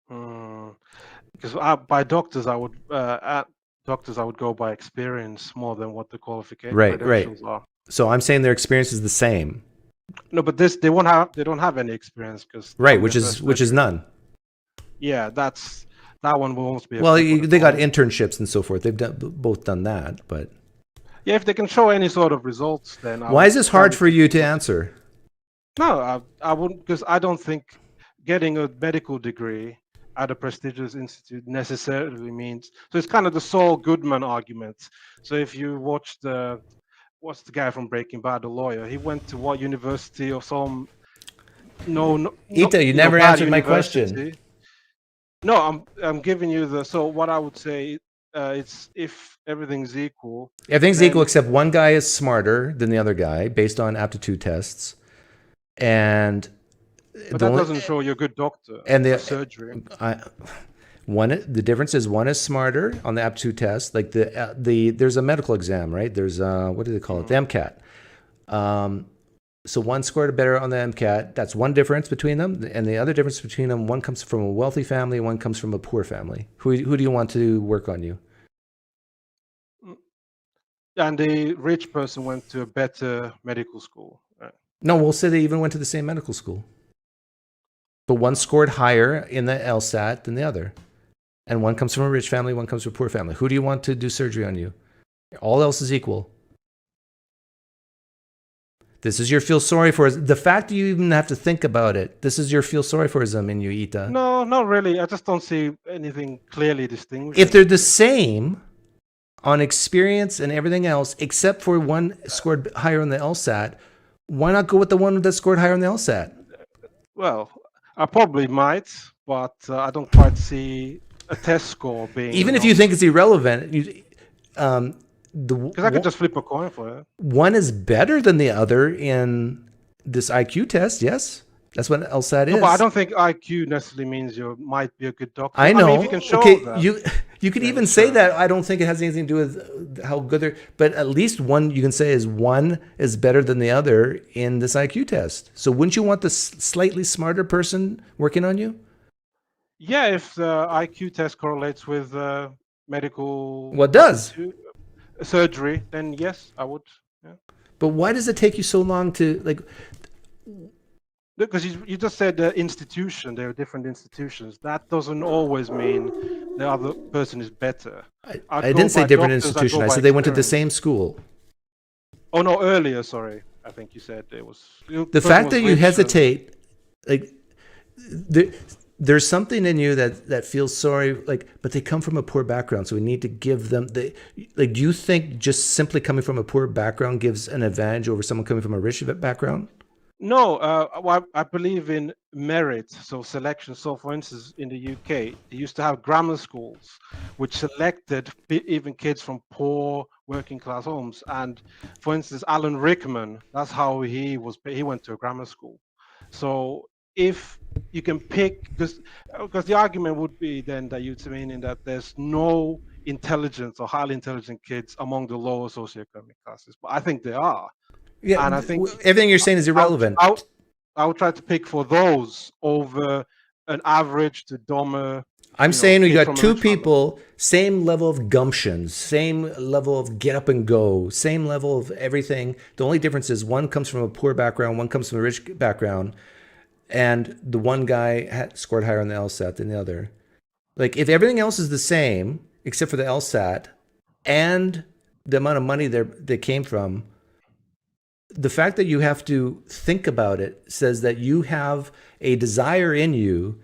Because by doctors, I would go by experience more than what the qualifications credentials are. So I'm saying their experience is the same. No, but they don't have any experience because which is none. Yeah, that one will almost be. Well, they got internships and so forth. They've both done that, but yeah, if they can show any sort of results, then. Why is this hard for you to answer? No, I wouldn't, because I don't think getting a medical degree at a prestigious institute necessarily means. So it's kind of the Saul Goodman argument. So if you watch what's the guy from Breaking Bad, the lawyer? He went to what university or some Ita, you never bad answered my question. university. No, I'm giving you the. So what I would say, it's if everything's equal. Everything's then- equal except one guy is smarter than the other guy based on aptitude tests. And But the that only- doesn't show you're a good doctor. and the- for surgery. the difference is one is smarter on the aptitude test. Like there's a medical exam, right? There's what do they call it? The MCAT. So one scored better on the MCAT. That's one difference between them. And the other difference between them, one comes from a wealthy family, one comes from a poor family. Who do you want to work on you? And the rich person went to a better medical school. Right? No, we'll say they even went to the same medical school. But one scored higher in the LSAT than the other. And one comes from a rich family, one comes from a poor family. Who do you want to do surgery on you? All else is equal. This is your feel sorry for. The fact that you even have to think about it, this is your feel sorry for-ism in you, Ita. No, not really. I just don't see anything clearly distinguished. If they're the same on experience and everything else, except for one scored higher on the LSAT, why not go with the one that scored higher on the LSAT? Well, I probably might, but I don't quite see a test score being. Even if you think it's irrelevant, because I could just flip a coin for it. one is better than the other in this IQ test. Yes, that's what LSAT is. No, but I don't think IQ necessarily means you might be a good doctor. I know. mean, if you can show okay, that, you could then even say sure. that. I don't think it has anything to do with how good they're. But at least one you can say is one is better than the other in this IQ test. So wouldn't you want the slightly smarter person working on you? Yeah, if the IQ test correlates with medical. What does? Surgery, then yes, I would. Yeah. But why does it take you so long to like? Because you just said the institution, there are different institutions. That doesn't always mean the other person is better. I didn't say different institution. I said they went to the same school. Oh no, earlier. Sorry, I think you said it was. The fact that you hesitate, like, there's something in you that feels sorry, like, but they come from a poor background, so we need to give them do you think just simply coming from a poor background gives an advantage over someone coming from a rich background? No, I believe in merit, so selection. So, for instance, in the UK, they used to have grammar schools which selected even kids from poor working class homes. And, for instance, Alan Rickman, that's how he went to a grammar school. So, if you can pick, because the argument would be then that you'd mean that there's no intelligence or highly intelligent kids among the lower socioeconomic classes, but I think there are. Yeah, and I think everything you're saying is irrelevant. I would try to pick for those over an average to dumber. I'm saying we got two people, same level of gumption, same level of get up and go, same level of everything. The only difference is one comes from a poor background, one comes from a rich background, and the one guy scored higher on the LSAT than the other. Like, if everything else is the same, except for the LSAT and the amount of money they came from, the fact that you have to think about it says that you have a desire in you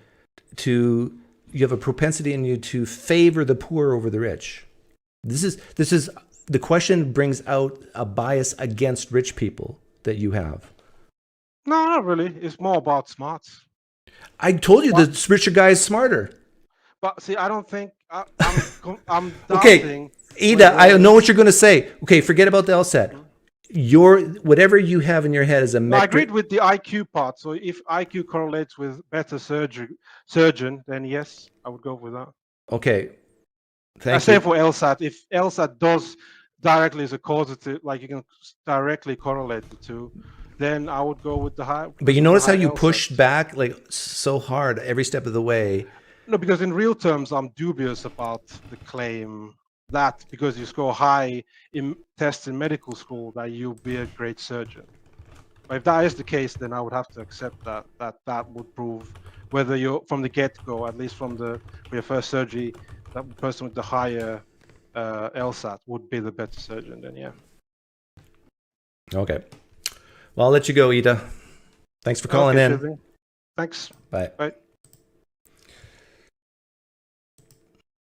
you have a propensity in you to favor the poor over the rich. This is the question brings out a bias against rich people that you have. No, not really. It's more about smarts. I told you the richer guy is smarter. But see, I don't think I'm Okay, Ida, I know what you're going to say. Okay, forget about the LSAT. Whatever you have in your head is a metric. I agreed with the IQ part. So if IQ correlates with better surgeon, then yes, I would go with that. Okay. Thank I say you. for LSAT, if LSAT does directly as a causative, like you can directly correlate the two, then I would go with the high. But you notice how you LSAT. pushed back like so hard every step of the way. No, because in real terms, I'm dubious about the claim that because you score high in tests in medical school that you'll be a great surgeon. But if that is the case, then I would have to accept that would prove whether you're from the get-go, at least from your first surgery, that person with the higher LSAT would be the better surgeon. Then yeah. Okay. Well, I'll let you go, Ida. Thanks for calling in. Shippy. Thanks. Bye. Bye.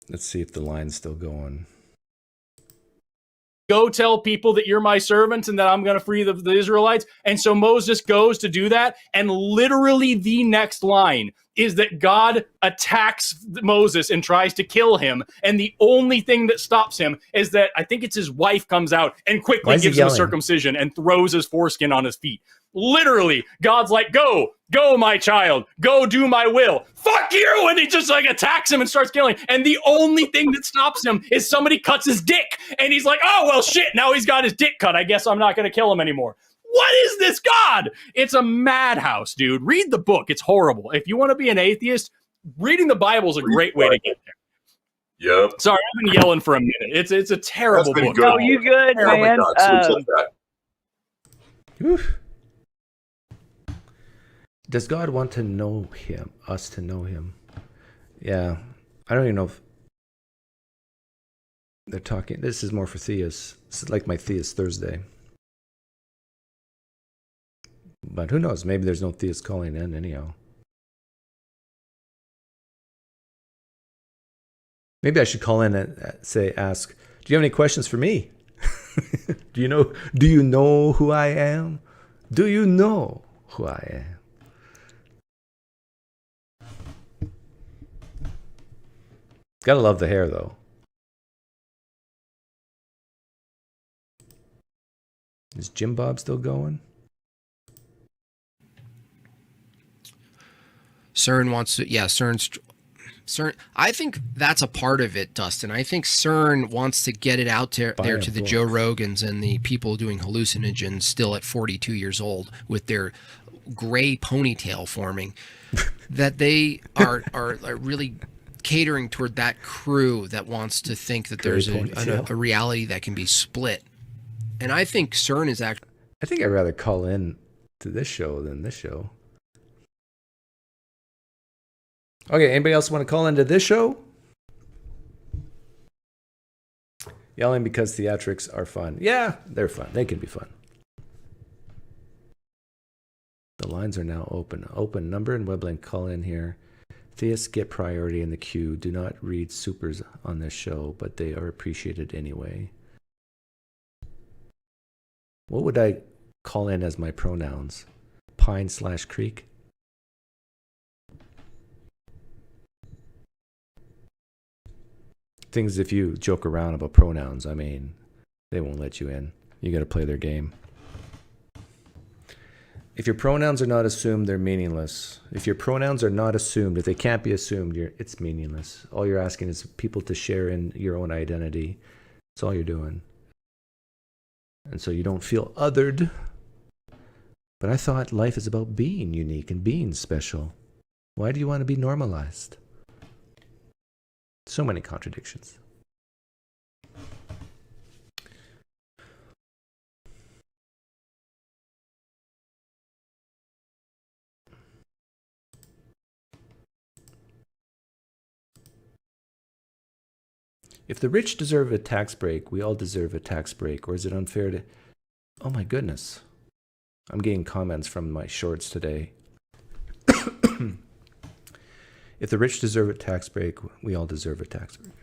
Let's see if the line's still going. Go tell people that you're my servants and that I'm going to free the Israelites. And so Moses goes to do that. And literally the next line is that God attacks Moses and tries to kill him. And the only thing that stops him is that I think it's his wife comes out and quickly gives him a circumcision and throws his foreskin on his feet. Literally, God's like, go, my child, go do my will. Fuck you! And he just like attacks him and starts killing. And the only thing that stops him is somebody cuts his dick. And he's like, oh, well, shit, now he's got his dick cut. I guess I'm not going to kill him anymore. What is this God? It's a madhouse, dude. Read the book. It's horrible. If you want to be an atheist, reading the Bible is a great way to get there. Yep. Sorry, I've been yelling for a minute. It's a terrible book. No, you good, man. Does God want to know him, us to know him? Yeah. I don't even know if they're talking. This is more for theists. This is like my Theist Thursday. But who knows? Maybe there's no theist calling in anyhow. Maybe I should call in and ask, do you have any questions for me? Do you know who I am? Do you know who I am? Gotta love the hair, though. Is Jim Bob still going? CERN wants to, yeah, CERN. I think that's a part of it, Dustin. I think CERN wants to get it out there to the Joe Rogans and the people doing hallucinogens still at 42 years old with their gray ponytail forming, that they are really catering toward that crew that wants to think that there's a reality that can be split. And I think CERN is actually... I think I'd rather call in to this show than this show. Okay, anybody else want to call into this show? Yelling because theatrics are fun. Yeah, they're fun. They can be fun. The lines are now open. Open number and web link. Call in here. Theists get priority in the queue. Do not read supers on this show, but they are appreciated anyway. What would I call in as my pronouns? Pine/Creek? Things if you joke around about pronouns, I mean, they won't let you in. You got to play their game. If your pronouns are not assumed, they're meaningless. If your pronouns are not assumed, if they can't be assumed, it's meaningless. All you're asking is people to share in your own identity. That's all you're doing. And so you don't feel othered. But I thought life is about being unique and being special. Why do you want to be normalized? So many contradictions. If the rich deserve a tax break, we all deserve a tax break. Or is it unfair to... Oh my goodness. I'm getting comments from my shorts today. If the rich deserve a tax break, we all deserve a tax break.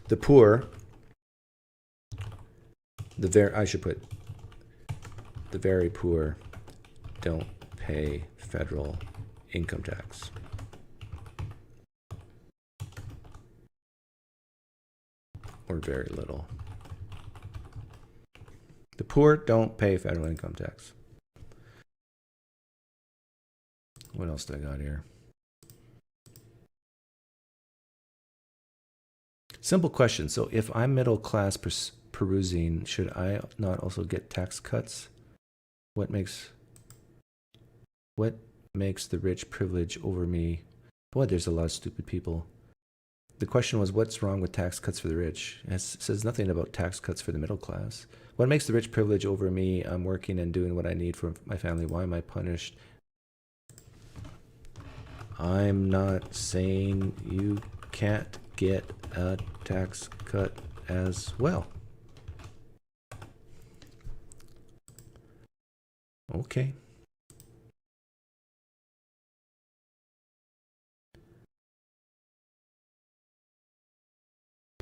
The poor, I should put, the very poor don't pay federal income tax. Or very little. The poor don't pay federal income tax. What else do I got here? Simple question. So if I'm middle class perusing, should I not also get tax cuts? What makes the rich privilege over me? Boy, there's a lot of stupid people. The question was, what's wrong with tax cuts for the rich? It says nothing about tax cuts for the middle class. What makes the rich privilege over me? I'm working and doing what I need for my family. Why am I punished? I'm not saying you can't get a tax cut as well. Okay.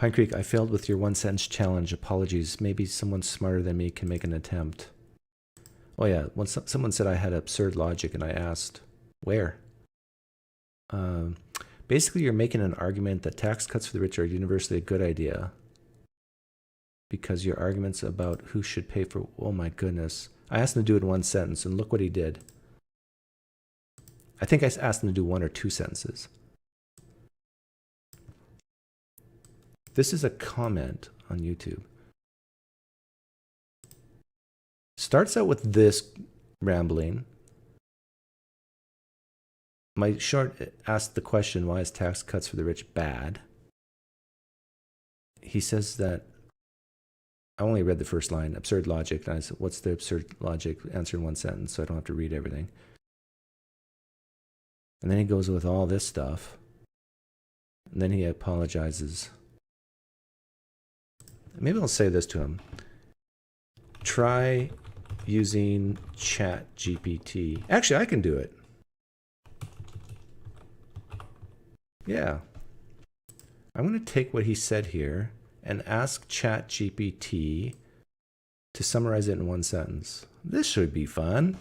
PineCreek, I failed with your one-sentence challenge. Apologies. Maybe someone smarter than me can make an attempt. Oh yeah, when someone said I had absurd logic, and I asked, where? Basically, you're making an argument that tax cuts for the rich are universally a good idea because your arguments about who should pay for... Oh my goodness. I asked him to do it in one sentence, and look what he did. I think I asked him to do 1 or 2 sentences. This is a comment on YouTube. Starts out with this rambling. My short asked the question, why is tax cuts for the rich bad? He says that, I only read the first line, absurd logic. And I said, what's the absurd logic? Answer in one sentence, so I don't have to read everything. And then he goes with all this stuff. And then he apologizes. Maybe I'll say this to him. Try using ChatGPT. Actually, I can do it. Yeah. I'm going to take what he said here and ask ChatGPT to summarize it in one sentence. This should be fun.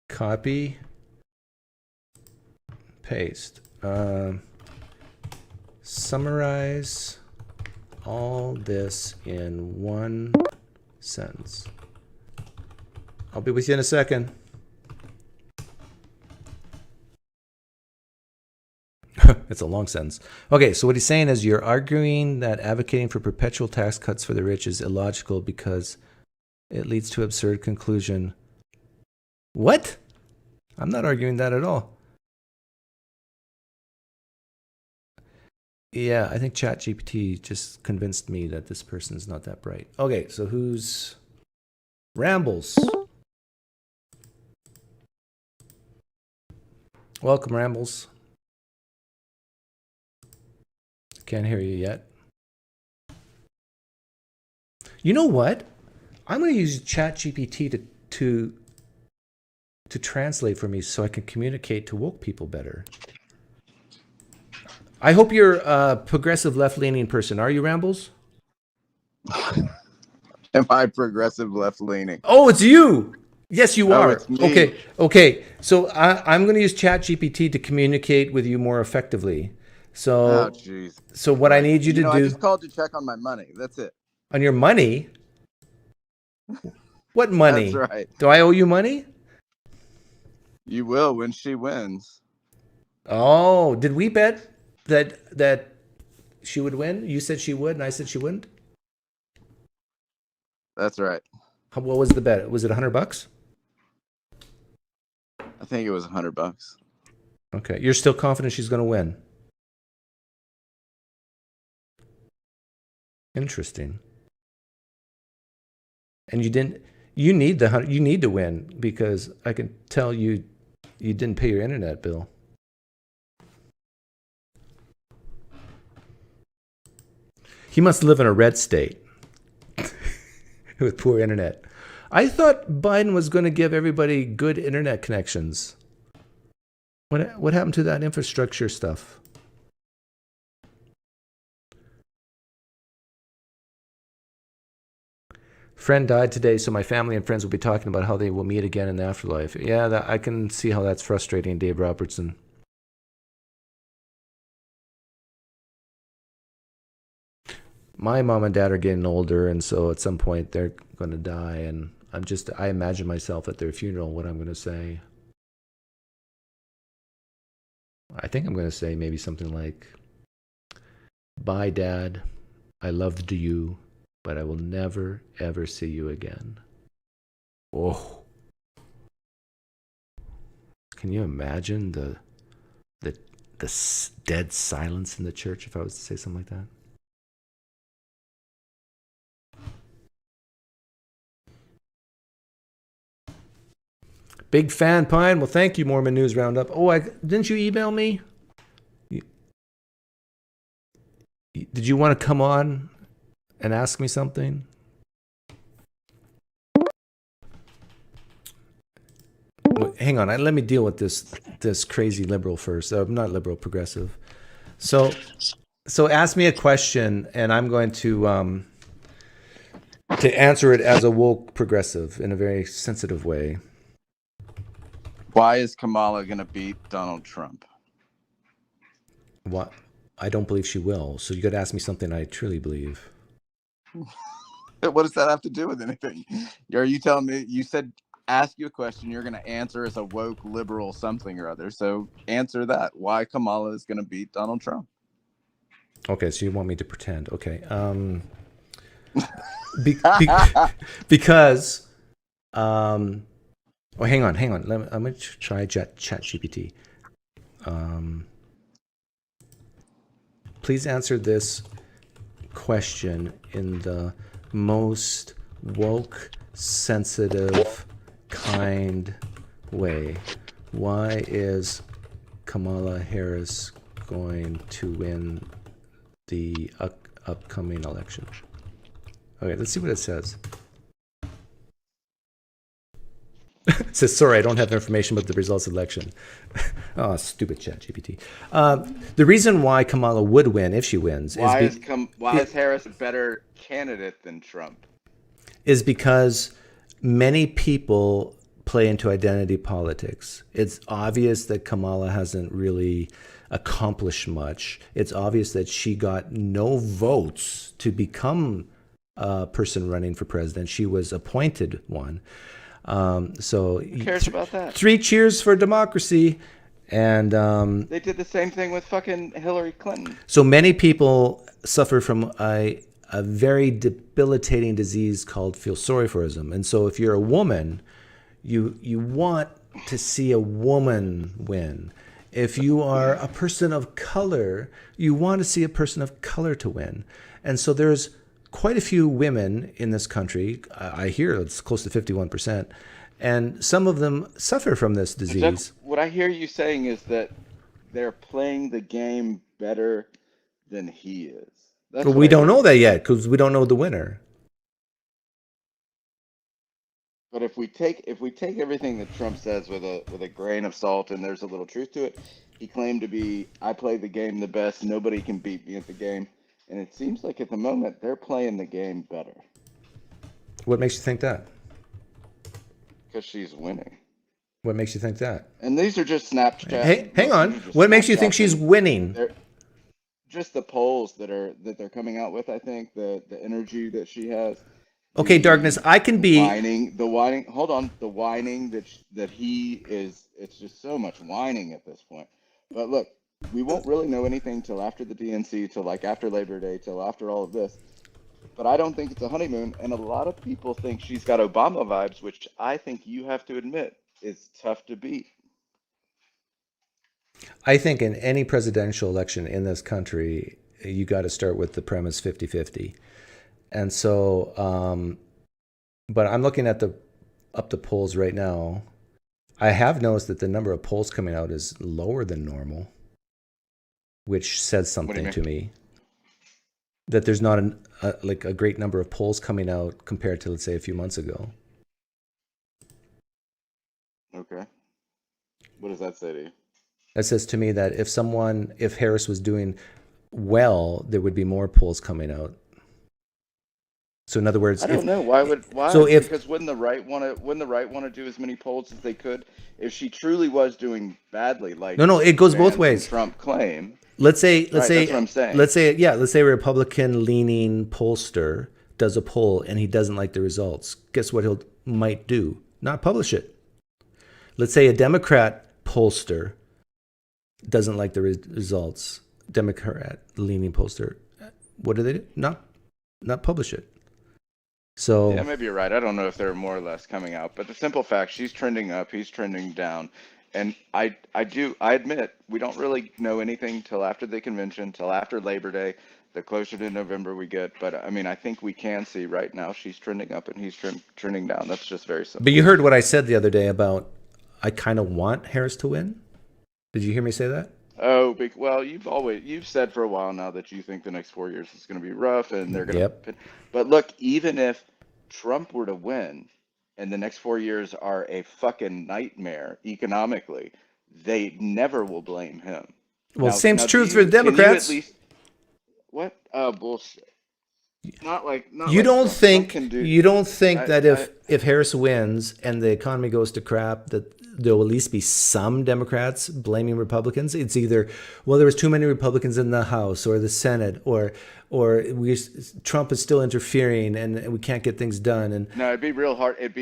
Copy. Paste. Summarize all this in one sentence. I'll be with you in a second. It's a long sentence. Okay, so what he's saying is you're arguing that advocating for perpetual tax cuts for the rich is illogical because it leads to absurd conclusion. What? I'm not arguing that at all. Yeah, I think ChatGPT just convinced me that this person's not that bright. Okay, so who's Rambles? Welcome, Rambles. Can't hear you yet. You know what? I'm going to use ChatGPT to translate for me so I can communicate to woke people better. I hope you're a progressive left-leaning person. Are you, Rambles? Am I progressive left-leaning? Oh, it's you. Yes, you are. It's me. Okay. So I'm going to use ChatGPT to communicate with you more effectively. So, so what I need you to do... I just called to check on my money. That's it. On your money? What money? That's right. Do I owe you money? You will when she wins. Oh, did we bet that she would win? You said she would, and I said she wouldn't? That's right. What was the bet? Was it $100? I think it was $100. Okay. You're still confident she's going to win? Interesting. And you need to win because I can tell you didn't pay your internet bill. He must live in a red state with poor internet. I thought Biden was going to give everybody good internet connections. What happened to that infrastructure stuff? Friend died today, so my family and friends will be talking about how they will meet again in the afterlife. Yeah, I can see how that's frustrating, Dave Robertson. My mom and dad are getting older, and so at some point they're going to die, and I imagine myself at their funeral, what I'm going to say. I think I'm going to say maybe something like, "Bye, Dad. I loved you, but I will never, ever see you again." Oh. Can you imagine the dead silence in the church if I was to say something like that? Big fan, Pine. Well, thank you, Mormon News Roundup. Oh, didn't you email me? Did you want to come on and ask me something? Well, hang on. Let me deal with this crazy liberal first. Not liberal, progressive. So So ask me a question, and I'm going to answer it as a woke progressive in a very sensitive way. Why is Kamala going to beat Donald Trump? What? I don't believe she will. So you got to ask me something I truly believe. What does that have to do with anything? Are you telling me, you said ask you a question, you're going to answer as a woke liberal something or other. So answer that. Why Kamala is going to beat Donald Trump? Okay, so you want me to pretend. Okay. Because oh, hang on. I'm going to try ChatGPT. Please answer this question in the most woke, sensitive, kind way. Why is Kamala Harris going to win the upcoming election? Okay, let's see what it says. It says, sorry, I don't have information about the results of the election. Oh, stupid ChatGPT. The reason why Kamala would win, if she wins, why is Harris a better candidate than Trump? Is because many people play into identity politics. It's obvious that Kamala hasn't really accomplished much. It's obvious that she got no votes to become a person running for president. She was appointed one. So who cares about that? 3 cheers for democracy. And they did the same thing with fucking Hillary Clinton. So many people suffer from a very debilitating disease called feel sorry forism. And so if you're a woman, you want to see a woman win. If you are a person of color, you want to see a person of color to win. And so there's quite a few women in this country. I hear it's close to 51%. And some of them suffer from this disease. What I hear you saying is that they're playing the game better than he is. Well, we don't know that yet because we don't know the winner. But if we take everything that Trump says with a grain of salt, and there's a little truth to it, he claimed to be, I play the game the best. Nobody can beat me at the game. And it seems like at the moment they're playing the game better. What makes you think that? Because she's winning. What makes you think that? And these are just Snapchat. Hey, hang on. What makes you think she's winning? Just the polls that they're coming out with. I think the energy that she has. Okay, Darkness. I can be the whining. Hold on, the whining that he is. It's just so much whining at this point. But look, we won't really know anything till after the DNC, till like after Labor Day, till after all of this. But I don't think it's a honeymoon, and a lot of people think she's got Obama vibes, which I think you have to admit is tough to beat. I think in any presidential election in this country, you got to start with the premise 50-50. And so, but I'm looking at the polls right now. I have noticed that the number of polls coming out is lower than normal, which says something to me. That there's not a great number of polls coming out compared to, let's say, a few months ago. Okay. What does that say to you? That says to me that if Harris was doing well, there would be more polls coming out. So in other words, I don't know why. So because wouldn't the right want to do as many polls as they could if she truly was doing badly? Like no, it goes both ways. Trump claim. Let's say that's what I'm saying. Let's say a Republican-leaning pollster does a poll and he doesn't like the results. Guess what he might do? Not publish it. Let's say a Democrat pollster doesn't like the results. Democrat-leaning pollster, what do they do? Not publish it. So yeah, maybe you're right. I don't know if there are more or less coming out, but the simple fact, she's trending up, he's trending down. And I admit, we don't really know anything till after the convention, till after Labor Day, the closer to November we get. But I mean, I think we can see right now she's trending up and he's trending down. That's just very simple. But you heard what I said the other day about I kind of want Harris to win. Did you hear me say that? Oh, well, you've said for a while now that you think the next 4 years is going to be rough and they're going to. Yep. But look, even if Trump were to win, and the next 4 years are a fucking nightmare economically, they never will blame him. Well, same truth for the Democrats. What? Oh, bullshit. Not You like don't Trump. think Trump can do. you don't think I, that I, if Harris wins and the economy goes to crap, that there will at least be some Democrats blaming Republicans? It's either, well, there was too many Republicans in the House or the Senate, or Trump is still interfering and we can't get things done. And no, it'd be real hard. It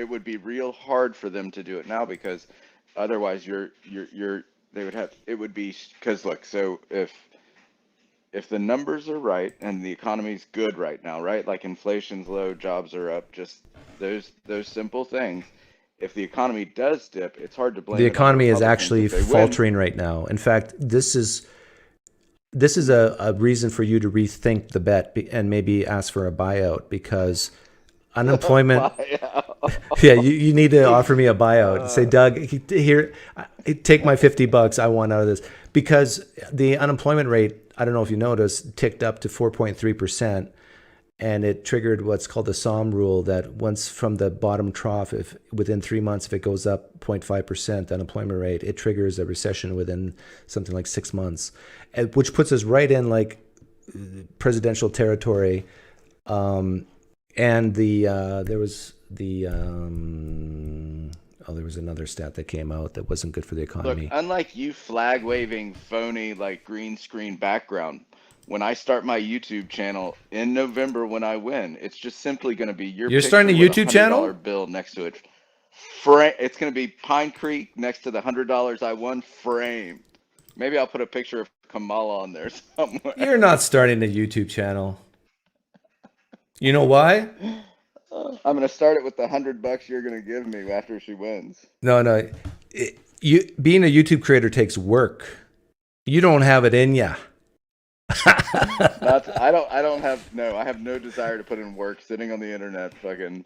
would be real hard for them to do it now, because otherwise they would have, it would be, because look, so if the numbers are right and the economy's good right now, right? Like inflation's low, jobs are up, just those simple things. If the economy does dip, it's hard to blame the it on economy is Republicans actually if they win. faltering right now. In fact, this is a reason for you to rethink the bet and maybe ask for a buyout, because unemployment. Yeah, you need to offer me a buyout. Say, Doug, here, take my $50. I want out of this, because the unemployment rate, I don't know if you noticed, ticked up to 4.3%, and it triggered what's called the SOM rule, that once from the bottom trough, if within 3 months, if it goes up 0.5%, the unemployment rate, it triggers a recession within something like 6 months, which puts us right in like presidential territory. And there was another stat that came out that wasn't good for the economy. Look, unlike you flag waving phony like green screen background, when I start my YouTube channel in November when I win, it's just simply going to be You're starting a YouTube channel? $100 bill next to it. It's going to be PineCreek next to the $100 I won framed. Maybe I'll put a picture of Kamala on there somewhere. You're not starting a YouTube channel. You know why? I'm going to start it with the $100 you're going to give me after she wins. No. Being a YouTube creator takes work. You don't have it in ya. I have no desire to put in work sitting on the internet fucking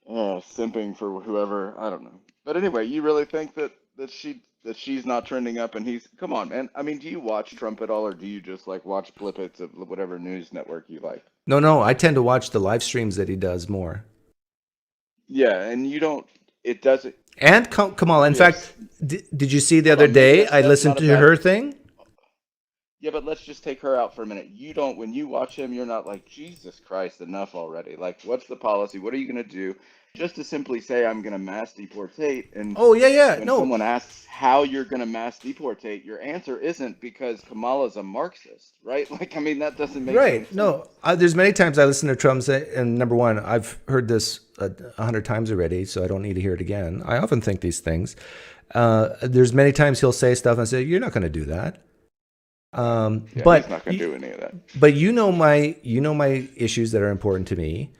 simping for whoever. I don't know. But anyway, you really think that she's not trending up and he's, come on, man. I mean, do you watch Trump at all, or do you just like watch blippets of whatever news network you like? No, I tend to watch the live streams that he does more. Yeah, and you don't, it doesn't. And Kamala, in fact, did you see the other day I listened to her thing? Yeah, but let's just take her out for a minute. You don't, when you watch him, you're not like, Jesus Christ, enough already. Like, what's the policy? What are you going to do? Just to simply say, I'm going to mass deportate. And when someone asks how you're going to mass deportate, your answer isn't because Kamala's a Marxist, right? Like, I mean, that doesn't make sense. No, there's many times I listen to Trump say, and number one, I've heard this 100 times already, so I don't need to hear it again. I often think these things. There's many times he'll say stuff and say, you're not going to do that. But he's not going to do any of that. But you know my issues that are important to me,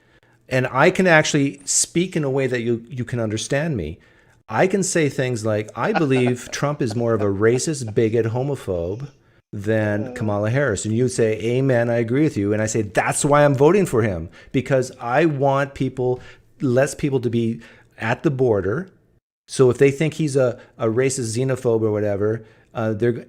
and I can actually speak in a way that you can understand me. I can say things like, I believe Trump is more of a racist, bigot, homophobe than Kamala Harris, and you say, amen, I agree with you, and I say that's why I'm voting for him, because I want less people to be at the border. So if they think he's a racist, xenophobe or whatever, they're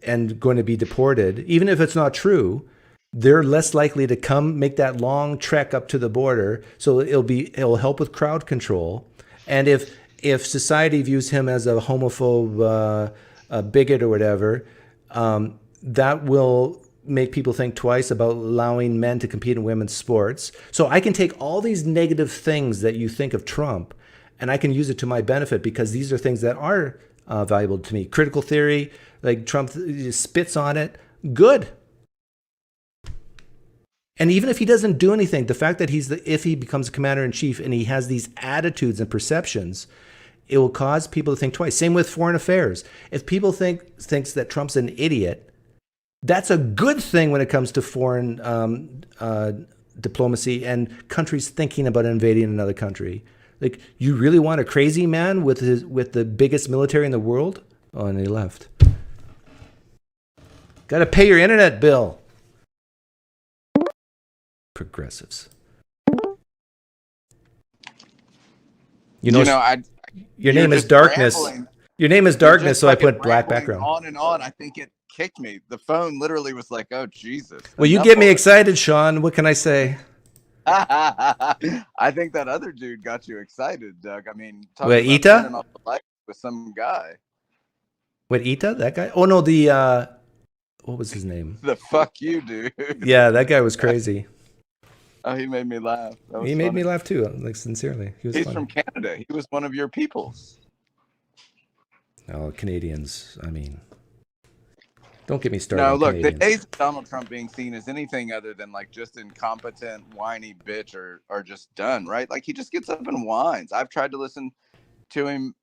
and going to be deported, even if it's not true, they're less likely to come make that long trek up to the border. So it'll help with crowd control. And if society views him as a homophobe, a bigot or whatever, that will make people think twice about allowing men to compete in women's sports. So I can take all these negative things that you think of Trump, and I can use it to my benefit, because these are things that are valuable to me. Critical theory, like Trump spits on it, good. And even if he doesn't do anything, the fact that if he becomes a commander-in-chief and he has these attitudes and perceptions, it will cause people to think twice. Same with foreign affairs. If people thinks that Trump's an idiot, that's a good thing when it comes to foreign diplomacy and countries thinking about invading another country. Like, you really want a crazy man with the biggest military in the world? Oh, and he left. Got to pay your internet bill. Progressives. Your name is Darkness. Rambling. Your name is Darkness, so I put black rambling background. On and on. I think it kicked me. The phone literally was like, "Oh Jesus!" Well, you get me excited, Sean. What can I say? I think that other dude got you excited, Doug. I mean, Wait, Ita? With some guy. What, Ita? That guy? Oh no, the what was his name? The fuck you, dude. Yeah, that guy was crazy. Oh, he made me laugh. That was He made me funny. laugh too, like sincerely. He's funny. from Canada. He was one of your peoples. No, Canadians, I mean, don't get me started. No, on look, the Canadians. days of Donald Trump being seen as anything other than like just incompetent, whiny bitch are just done, right? Like he just gets up and whines. I've tried to listen to him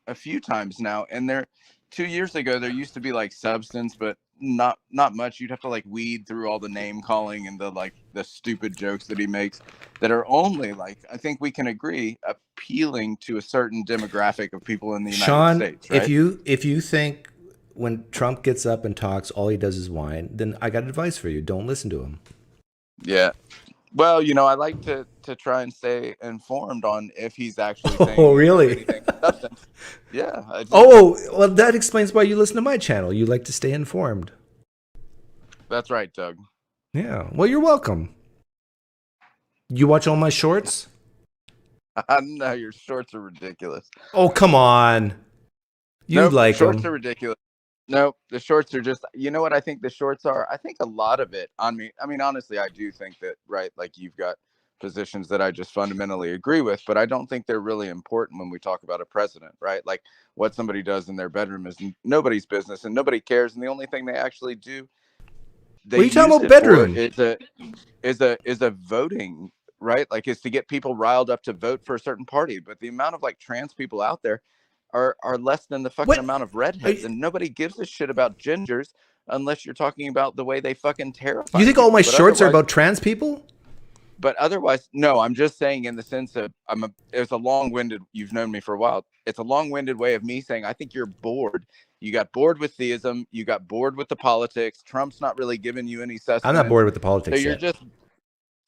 a few times now, and 2 years ago there used to be like substance, but not much. You'd have to like weed through all the name calling and the stupid jokes that he makes that are only, like, I think we can agree, appealing to a certain demographic of people in the United States, right? if you think when Trump gets up and talks, all he does is whine, then I got advice for you. Don't listen to him. Yeah. Well, I like to try and stay informed on if he's actually saying really? anything of substance. Yeah. Oh, well, that explains why you listen to my channel. You like to stay informed. That's right, Doug. Yeah. Well, you're welcome. You watch all my shorts? No, your shorts are ridiculous. Oh, come on. You Nope, like shorts them. are ridiculous. No, the shorts are just, you know what I think the shorts are? I think a lot of it on me. I mean, honestly, I do think that, right, like you've got positions that I just fundamentally agree with, but I don't think they're really important when we talk about a president, right? Like what somebody does in their bedroom is nobody's business and nobody cares. And the only thing they actually do, What are you talking about bedroom? Is a voting, right? Like is to get people riled up to vote for a certain party. But the amount of like trans people out there are less than the fucking amount of redheads, and nobody gives a shit about gingers unless you're talking about the way they fucking terrify. You think all my But shorts are otherwise- about trans people? But otherwise, no, I'm just saying in the sense of it's a long-winded, you've known me for a while. It's a long-winded way of me saying, I think you're bored. You got bored with theism. You got bored with the politics. Trump's not really giving you any sustenance. I'm not bored with the politics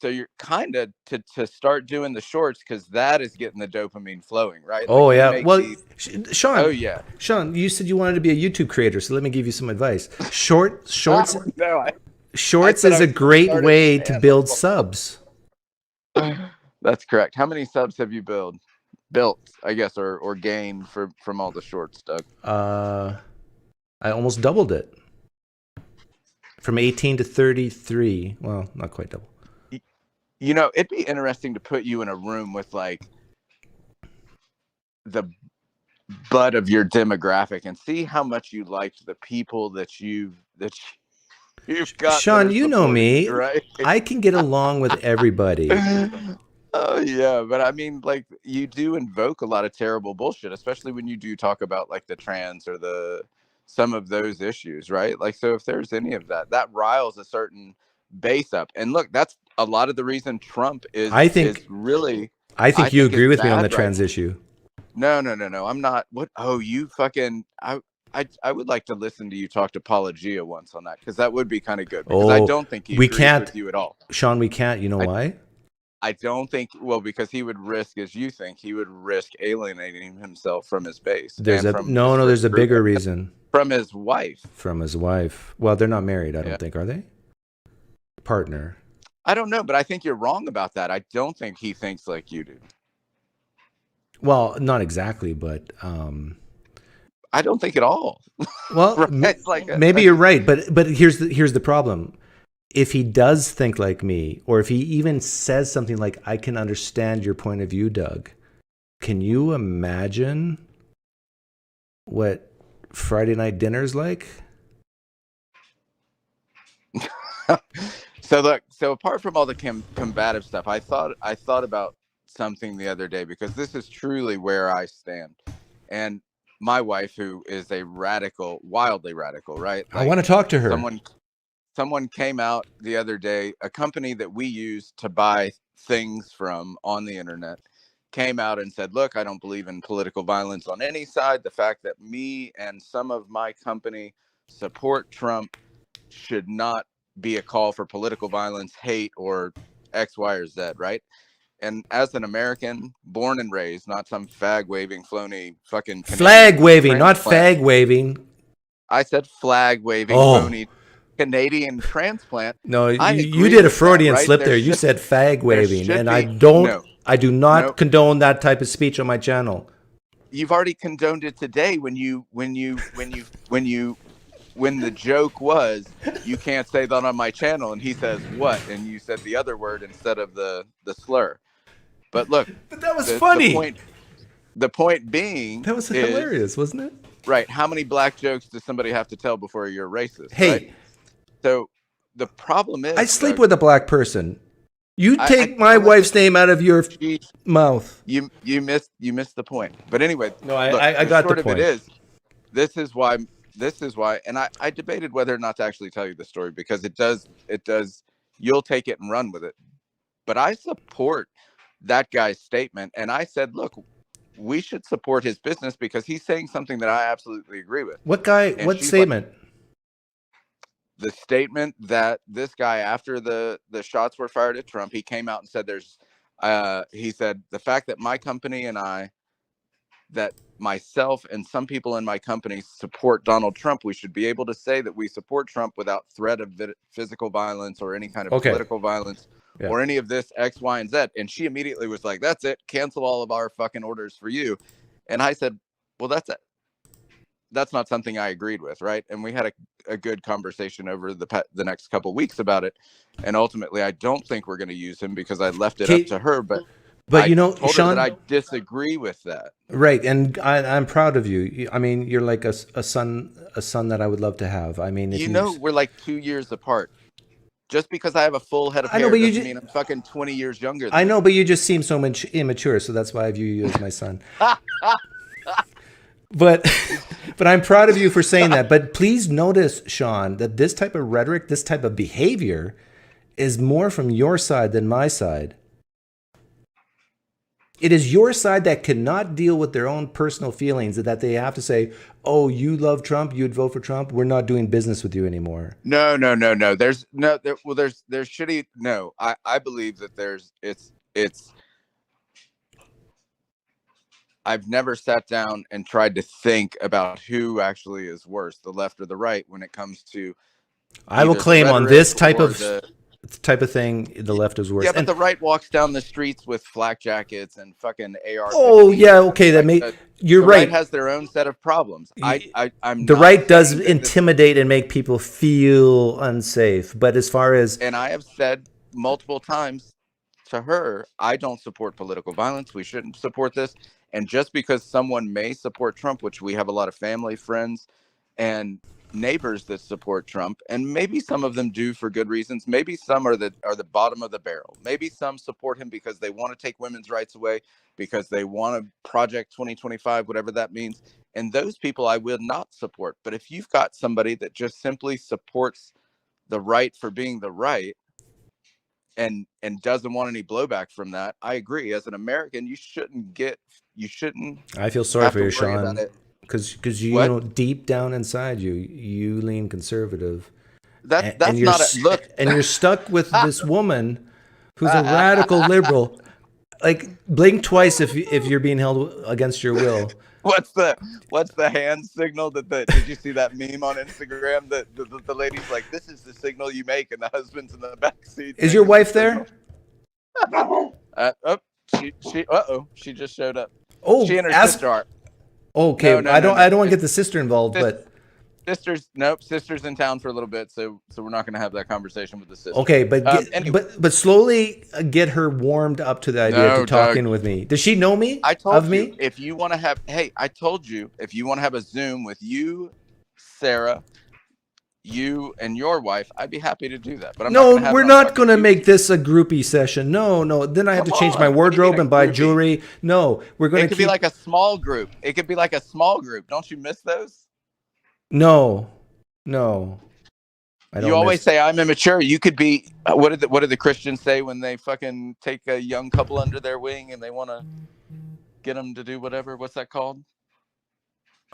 So you're kind of to start doing the shorts because that is getting the dopamine flowing, right? Oh, Like, yeah. Well, Sean. Oh, yeah. Sean, you said you wanted to be a YouTube creator, so let me give you some advice. Shorts Shorts is a great way to build subs. That's correct. How many subs have you built, I guess, or gained from all the shorts, Doug? I almost doubled it. From 18 to 33. Well, not quite double. It'd be interesting to put you in a room with like the butt of your demographic and see how much you liked the people that you've got. Sean, you know me, right? I can get along with everybody. Oh yeah, but I mean, like you do invoke a lot of terrible bullshit, especially when you do talk about like the trans or some of those issues, right? Like, so if there's any of that riles a certain base up. And look, that's a lot of the reason Trump is. I think you agree with me on the trans issue. No. I'm not. What? Oh, you fucking. I would like to listen to you talk to Apologia once on that because that would be kind of good. Because I don't think he agrees with you at all. Sean, we can't. You know why? I don't think. Well, because he would risk, as you think, he would risk alienating himself from his base. There's a bigger reason. From his wife. Well, they're not married. I don't think, are they? Partner. I don't know, but I think you're wrong about that. I don't think he thinks like you do. Well, not exactly, but I don't think at all. Well, right? Maybe you're right, but here's the problem. If he does think like me, or if he even says something like, "I can understand your point of view, Doug," can you imagine what Friday night dinner's like? So apart from all the combative stuff, I thought about something the other day because this is truly where I stand. And my wife, who is a radical, wildly radical, right? Like, I want to talk to her. Someone came out the other day, a company that we use to buy things from on the internet, came out and said, look, I don't believe in political violence on any side. The fact that me and some of my company support Trump should not be a call for political violence, hate, or X, Y, or Z, right? And as an American, born and raised, not some flag-waving, phony fucking... Flag-waving, not fag-waving. I said flag-waving, phony Canadian transplant. No, you did a Freudian slip there. You said fag-waving, and I do not condone that type of speech on my channel. You've already condoned it today when you when the joke was, you can't say that on my channel, and he says what, and you said the other word instead of the slur. But look, but that was funny. The point being, that was hilarious, wasn't it? Right. How many black jokes does somebody have to tell before you're racist? Hey, right? So the problem is, I sleep with a black person. You take my wife's name out of your mouth. You missed the point. But anyway, no, I got the point. This is why, and I debated whether or not to actually tell you the story, because it does. You'll take it and run with it. But I support that guy's statement, and I said, look, we should support his business because he's saying something that I absolutely agree with. What guy? And what statement? The statement that this guy, after the shots were fired at Trump, he came out and said he said the fact that my company and that myself and some people in my company support Donald Trump, we should be able to say that we support Trump without threat of physical violence or any kind of political violence or any of this X, Y, and Z. And she immediately was like, that's it. Cancel all of our fucking orders for you. And I said, well, that's it. That's not something I agreed with, right? And we had a good conversation over the next couple of weeks about it. And ultimately, I don't think we're going to use him because I left it up to her. But you know, Sean, that I disagree with that. Right, and I'm proud of you. I mean, you're like a son that I would love to have. I mean, we're like 2 years apart. Just because I have a full head of hair doesn't mean I'm fucking 20 years younger than I know, but you just seem so much immature, so that's why I view you as my son. But I'm proud of you for saying that. But please notice, Sean, that this type of rhetoric, this type of behavior is more from your side than my side. It is your side that cannot deal with their own personal feelings, that they have to say, oh, you love Trump, you'd vote for Trump, we're not doing business with you anymore. No. There's shitty. No, I believe that it's I've never sat down and tried to think about who actually is worse, the left or the right, when it comes to. I will claim on this type of thing, the left is worse. Yeah, but the right walks down the streets with flak jackets and fucking AR. Oh yeah, okay, you're right. The right has their own set of problems. I'm the right does intimidate and make people feel unsafe, but as far as and I have said multiple times to her, I don't support political violence. We shouldn't support this. And just because someone may support Trump, which we have a lot of family, friends, and neighbors that support Trump, and maybe some of them do for good reasons. Maybe some are the bottom of the barrel. Maybe some support him because they want to take women's rights away, because they want to Project 2025, whatever that means. And those people I will not support. But if you've got somebody that just simply supports the right for being the right, and doesn't want any blowback from that, I agree. As an American, you shouldn't. I feel sorry for you, Sean, because you know, deep down inside you lean conservative. That's not look. And you're stuck with this woman who's a radical liberal. Like, blink twice if you're being held against your will. What's the hand signal did you see that meme on Instagram that the lady's like, this is the signal you make, and the husband's in the back seat. Is your wife there? She just showed up. Oh, she and her sister are. Okay, I don't want to get the sister involved, but sister's in town for a little bit, so we're not going to have that conversation with the sister. Okay, but anyway. but slowly get her warmed up to the idea of talking with me. Does she know me? I told you, if you want to have, I told you, if you want to have a Zoom with you, Sarah, you and your wife, I'd be happy to do that. But we're not going to make this a groupie session. No. Then I have to change my wardrobe and buy jewelry. No, we're going to. It could be like a small group. Don't you miss those? No. I don't. You always say I'm immature. You could be. What did the Christians say when they fucking take a young couple under their wing and they want to get them to do whatever? What's that called?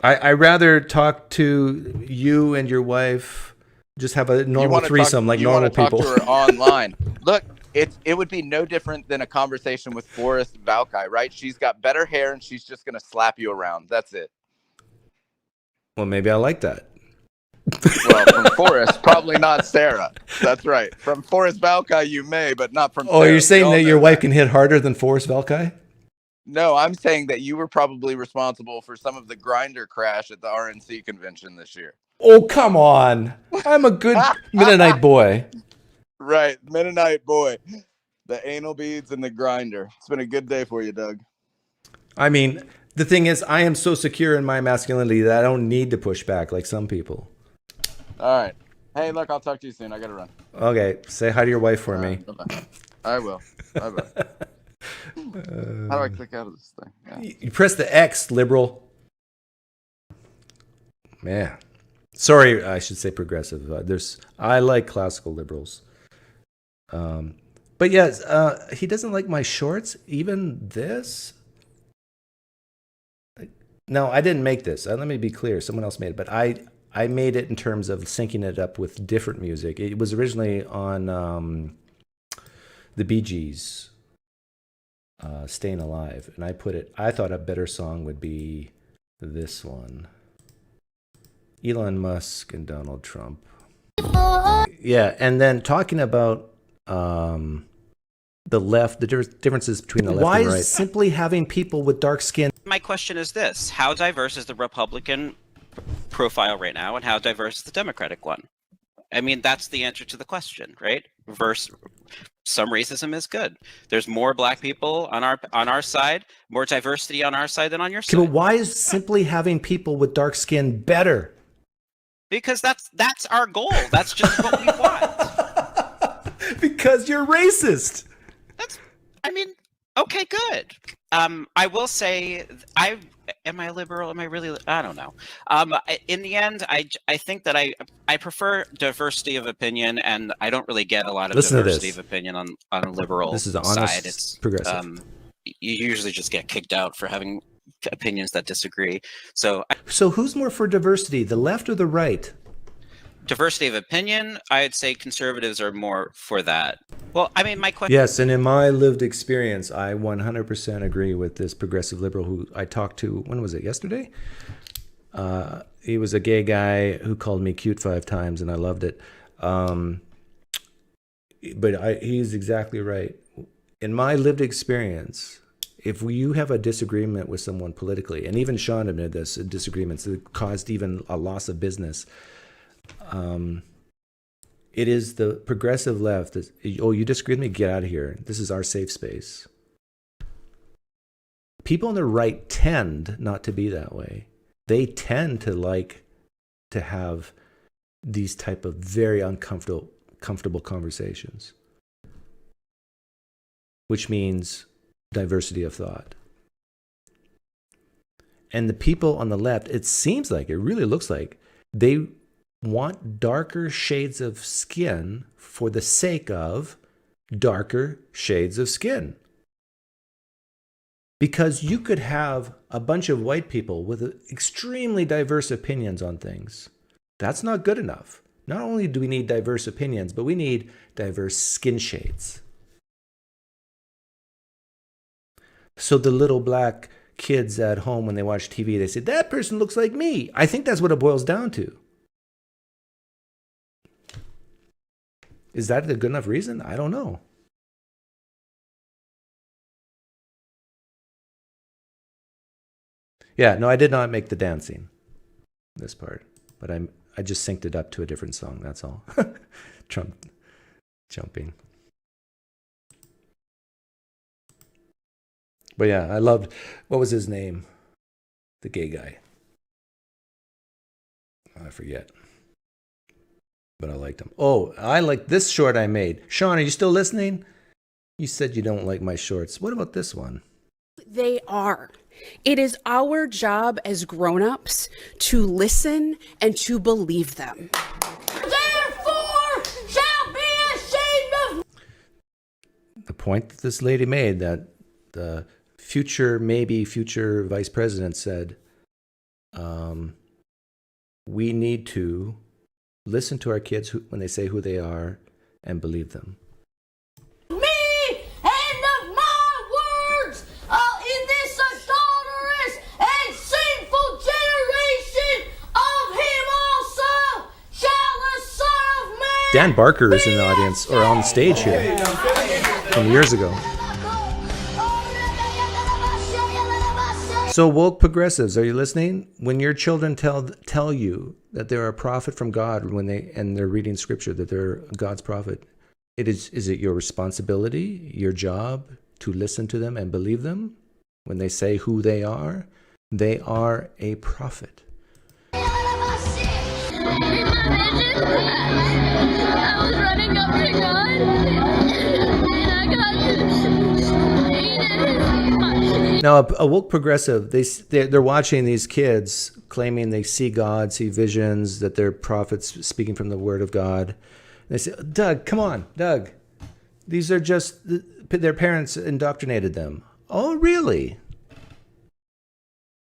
I rather talk to you and your wife. Just have a normal threesome like normal people. You want to talk to her online. Look, it would be no different than a conversation with Forrest Valkai, right? She's got better hair and she's just gonna slap you around. That's it. Well, maybe I like that. Well, from Forrest, probably not Sarah. That's right. From Forrest Valkai, you may, but not from Sarah. Oh, you're saying that your wife can hit harder than Forrest Valkai? No, I'm saying that you were probably responsible for some of the grinder crash at the RNC convention this year. Oh, come on. I'm a good Mennonite boy. Right, Mennonite boy. The anal beads and the grinder. It's been a good day for you, Doug. I mean, the thing is, I am so secure in my masculinity that I don't need to push back like some people. All right. Hey, look, I'll talk to you soon. I gotta run. Okay, say hi to your wife for me. Bye-bye. I will. Bye-bye. How do I click out of this thing? Yeah. You press the X, liberal. Man. Sorry, I should say progressive. I like classical liberals. But yes, he doesn't like my shorts. Even this. No, I didn't make this. Let me be clear. Someone else made it. But I made it in terms of syncing it up with different music. It was originally on the Bee Gees, Staying Alive. And I thought a better song would be this one. Elon Musk and Donald Trump. Yeah, and then talking about the left, the differences between the left and right. Why is simply having people with dark skin? My question is this: how diverse is the Republican profile right now, and how diverse is the Democratic one? I mean, that's the answer to the question, right? Some racism is good. There's more black people on our side, more diversity on our side than on your side. But why is simply having people with dark skin better? Because that's our goal. That's just what we want. Because you're racist. Okay, good. I will say, am I liberal? Am I really? I don't know. In the end, I think that I prefer diversity of opinion, and I don't really get a lot of diversity of opinion on a liberal This is an honest, side. It's progressive. You usually just get kicked out for having opinions that disagree. So who's more for diversity, the left or the right? Diversity of opinion, I'd say conservatives are more for that. Well, I mean, my question... Yes, and in my lived experience, I 100% agree with this progressive liberal who I talked to, when was it, yesterday? He was a gay guy who called me cute 5 times, and I loved it. But he's exactly right. In my lived experience, if you have a disagreement with someone politically, and even Sean admitted this, disagreements that caused even a loss of business, it is the progressive left that, oh, you disagree with me? Get out of here. This is our safe space. People on the right tend not to be that way. They tend to like to have these type of very comfortable conversations, which means diversity of thought. And the people on the left, it seems like, it really looks like, they want darker shades of skin for the sake of darker shades of skin. Because you could have a bunch of white people with extremely diverse opinions on things. That's not good enough. Not only do we need diverse opinions, but we need diverse skin shades. So the little black kids at home, when they watch TV, they say, that person looks like me. I think that's what it boils down to. Is that a good enough reason? I don't know. Yeah, no, I did not make the dancing, this part, but I just synced it up to a different song, that's all. Trump jumping. But yeah, I loved, what was his name? The gay guy. I forget. But I liked him. Oh, I like this short I made. Sean, are you still listening? You said you don't like my shorts. What about this one? They are. It is our job as grown-ups to listen and to believe them. Therefore shall be ashamed of... The point that this lady made, that the maybe future vice president said, we need to listen to our kids when they say who they are and believe them. Me and of my words in this adulterous and sinful generation, of him also shall the Son of Man. Dan Barker is in the audience, or on stage here, from years ago. So woke progressives, are you listening? When your children tell you that they're a prophet from God and they're reading scripture, that they're God's prophet, is it your responsibility, your job to listen to them and believe them when they say who they are? They are a prophet. I was running up to God, and I got Now, a woke progressive, they're watching these kids claiming they see God, see visions, that they're prophets speaking from the Word of God. And they say, Doug, come on, Doug. These are just, their parents indoctrinated them. Oh, really?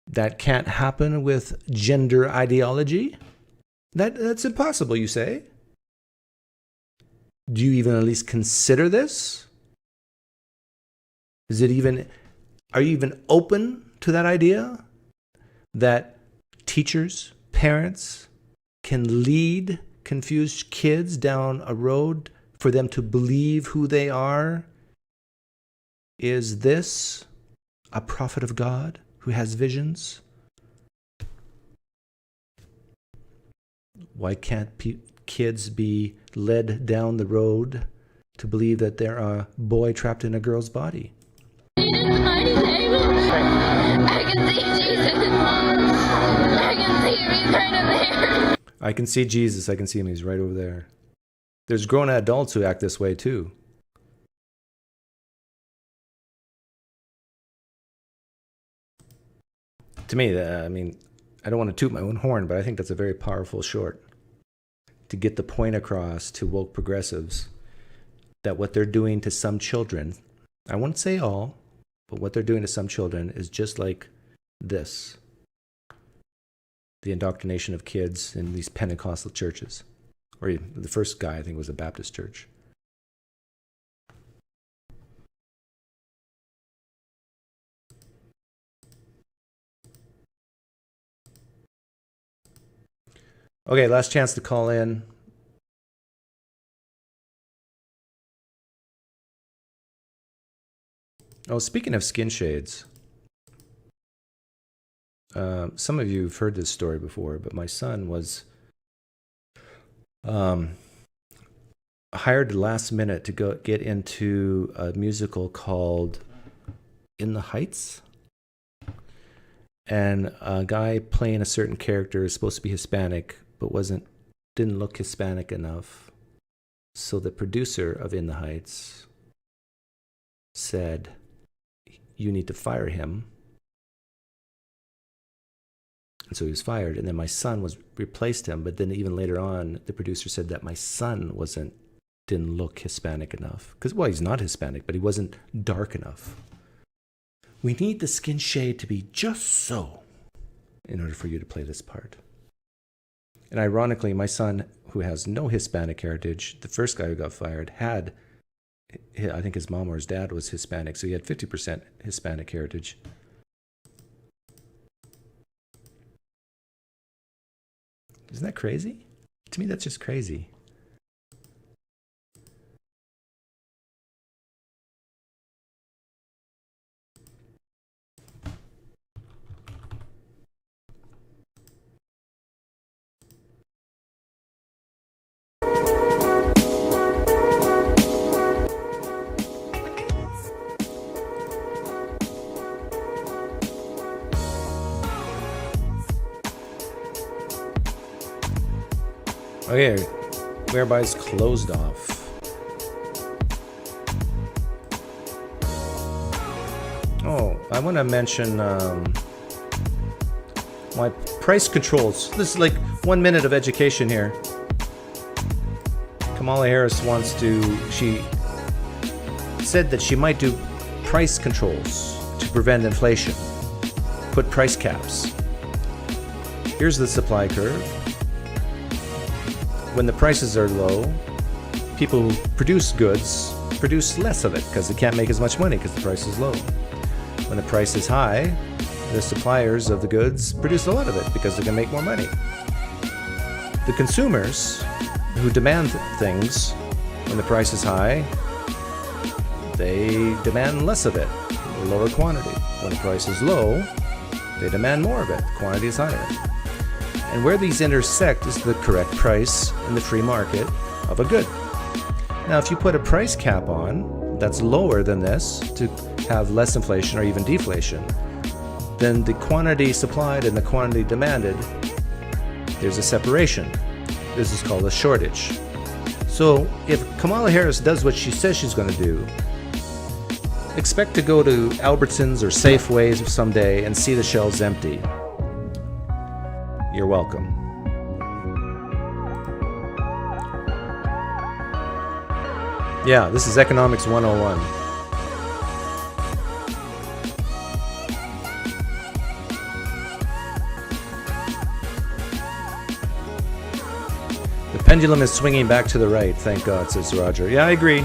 That can't happen with gender ideology? That's impossible, you say? Do you even at least consider this? Are you even open to that idea? That teachers, parents can lead confused kids down a road for them to believe who they are? Is this a prophet of God who has visions? Why can't kids be led down the road to believe that they're a boy trapped in a girl's body? I can see Jesus. I can see him. He's right up there. I can see Jesus. I can see him. He's right over there. There's grown adults who act this way too. To me, I don't want to toot my own horn, but I think that's a very powerful short to get the point across to woke progressives that what they're doing to some children, I won't say all, but what they're doing to some children is just like this. The indoctrination of kids in these Pentecostal churches. Or the first guy, I think, was a Baptist church. Okay, last chance to call in. Oh, speaking of skin shades, some of you have heard this story before, but my son was hired last minute to go get into a musical called In the Heights. And a guy playing a certain character is supposed to be Hispanic, but didn't look Hispanic enough. So the producer of In the Heights said, "You need to fire him." And so he was fired. And then my son replaced him. But then even later on, the producer said that my son didn't look Hispanic enough. Well, he's not Hispanic, but he wasn't dark enough. We need the skin shade to be just so in order for you to play this part. And ironically, my son, who has no Hispanic heritage, the first guy who got fired I think his mom or his dad was Hispanic, so he had 50% Hispanic heritage. Isn't that crazy? To me, that's just crazy. Okay, whereby closed off. Oh, I want to mention my price controls. This is like 1 minute of education here. Kamala Harris she said that she might do price controls to prevent inflation. Put price caps. Here's the supply curve. When the prices are low, people who produce goods produce less of it because they can't make as much money because the price is low. When the price is high, the suppliers of the goods produce a lot of it because they can make more money. The consumers who demand things when the price is high, they demand less of it, a lower quantity. When the price is low, They demand more of it. The quantity is higher. And where these intersect is the correct price in the free market of a good. Now, if you put a price cap on that's lower than this to have less inflation or even deflation, then the quantity supplied and the quantity demanded, there's a separation. This is called a shortage. So if Kamala Harris does what she says she's going to do, expect to go to Albertsons or Safeways someday and see the shelves empty. You're welcome. Yeah, this is Economics 101. The pendulum is swinging back to the right, thank God, says Roger. Yeah, I agree.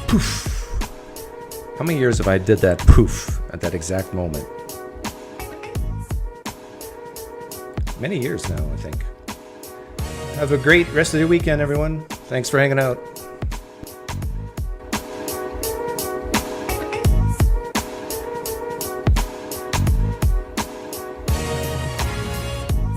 Poof. How many years have I did that poof at that exact moment? Many years now, I think. Have a great rest of your weekend, everyone. Thanks for hanging out.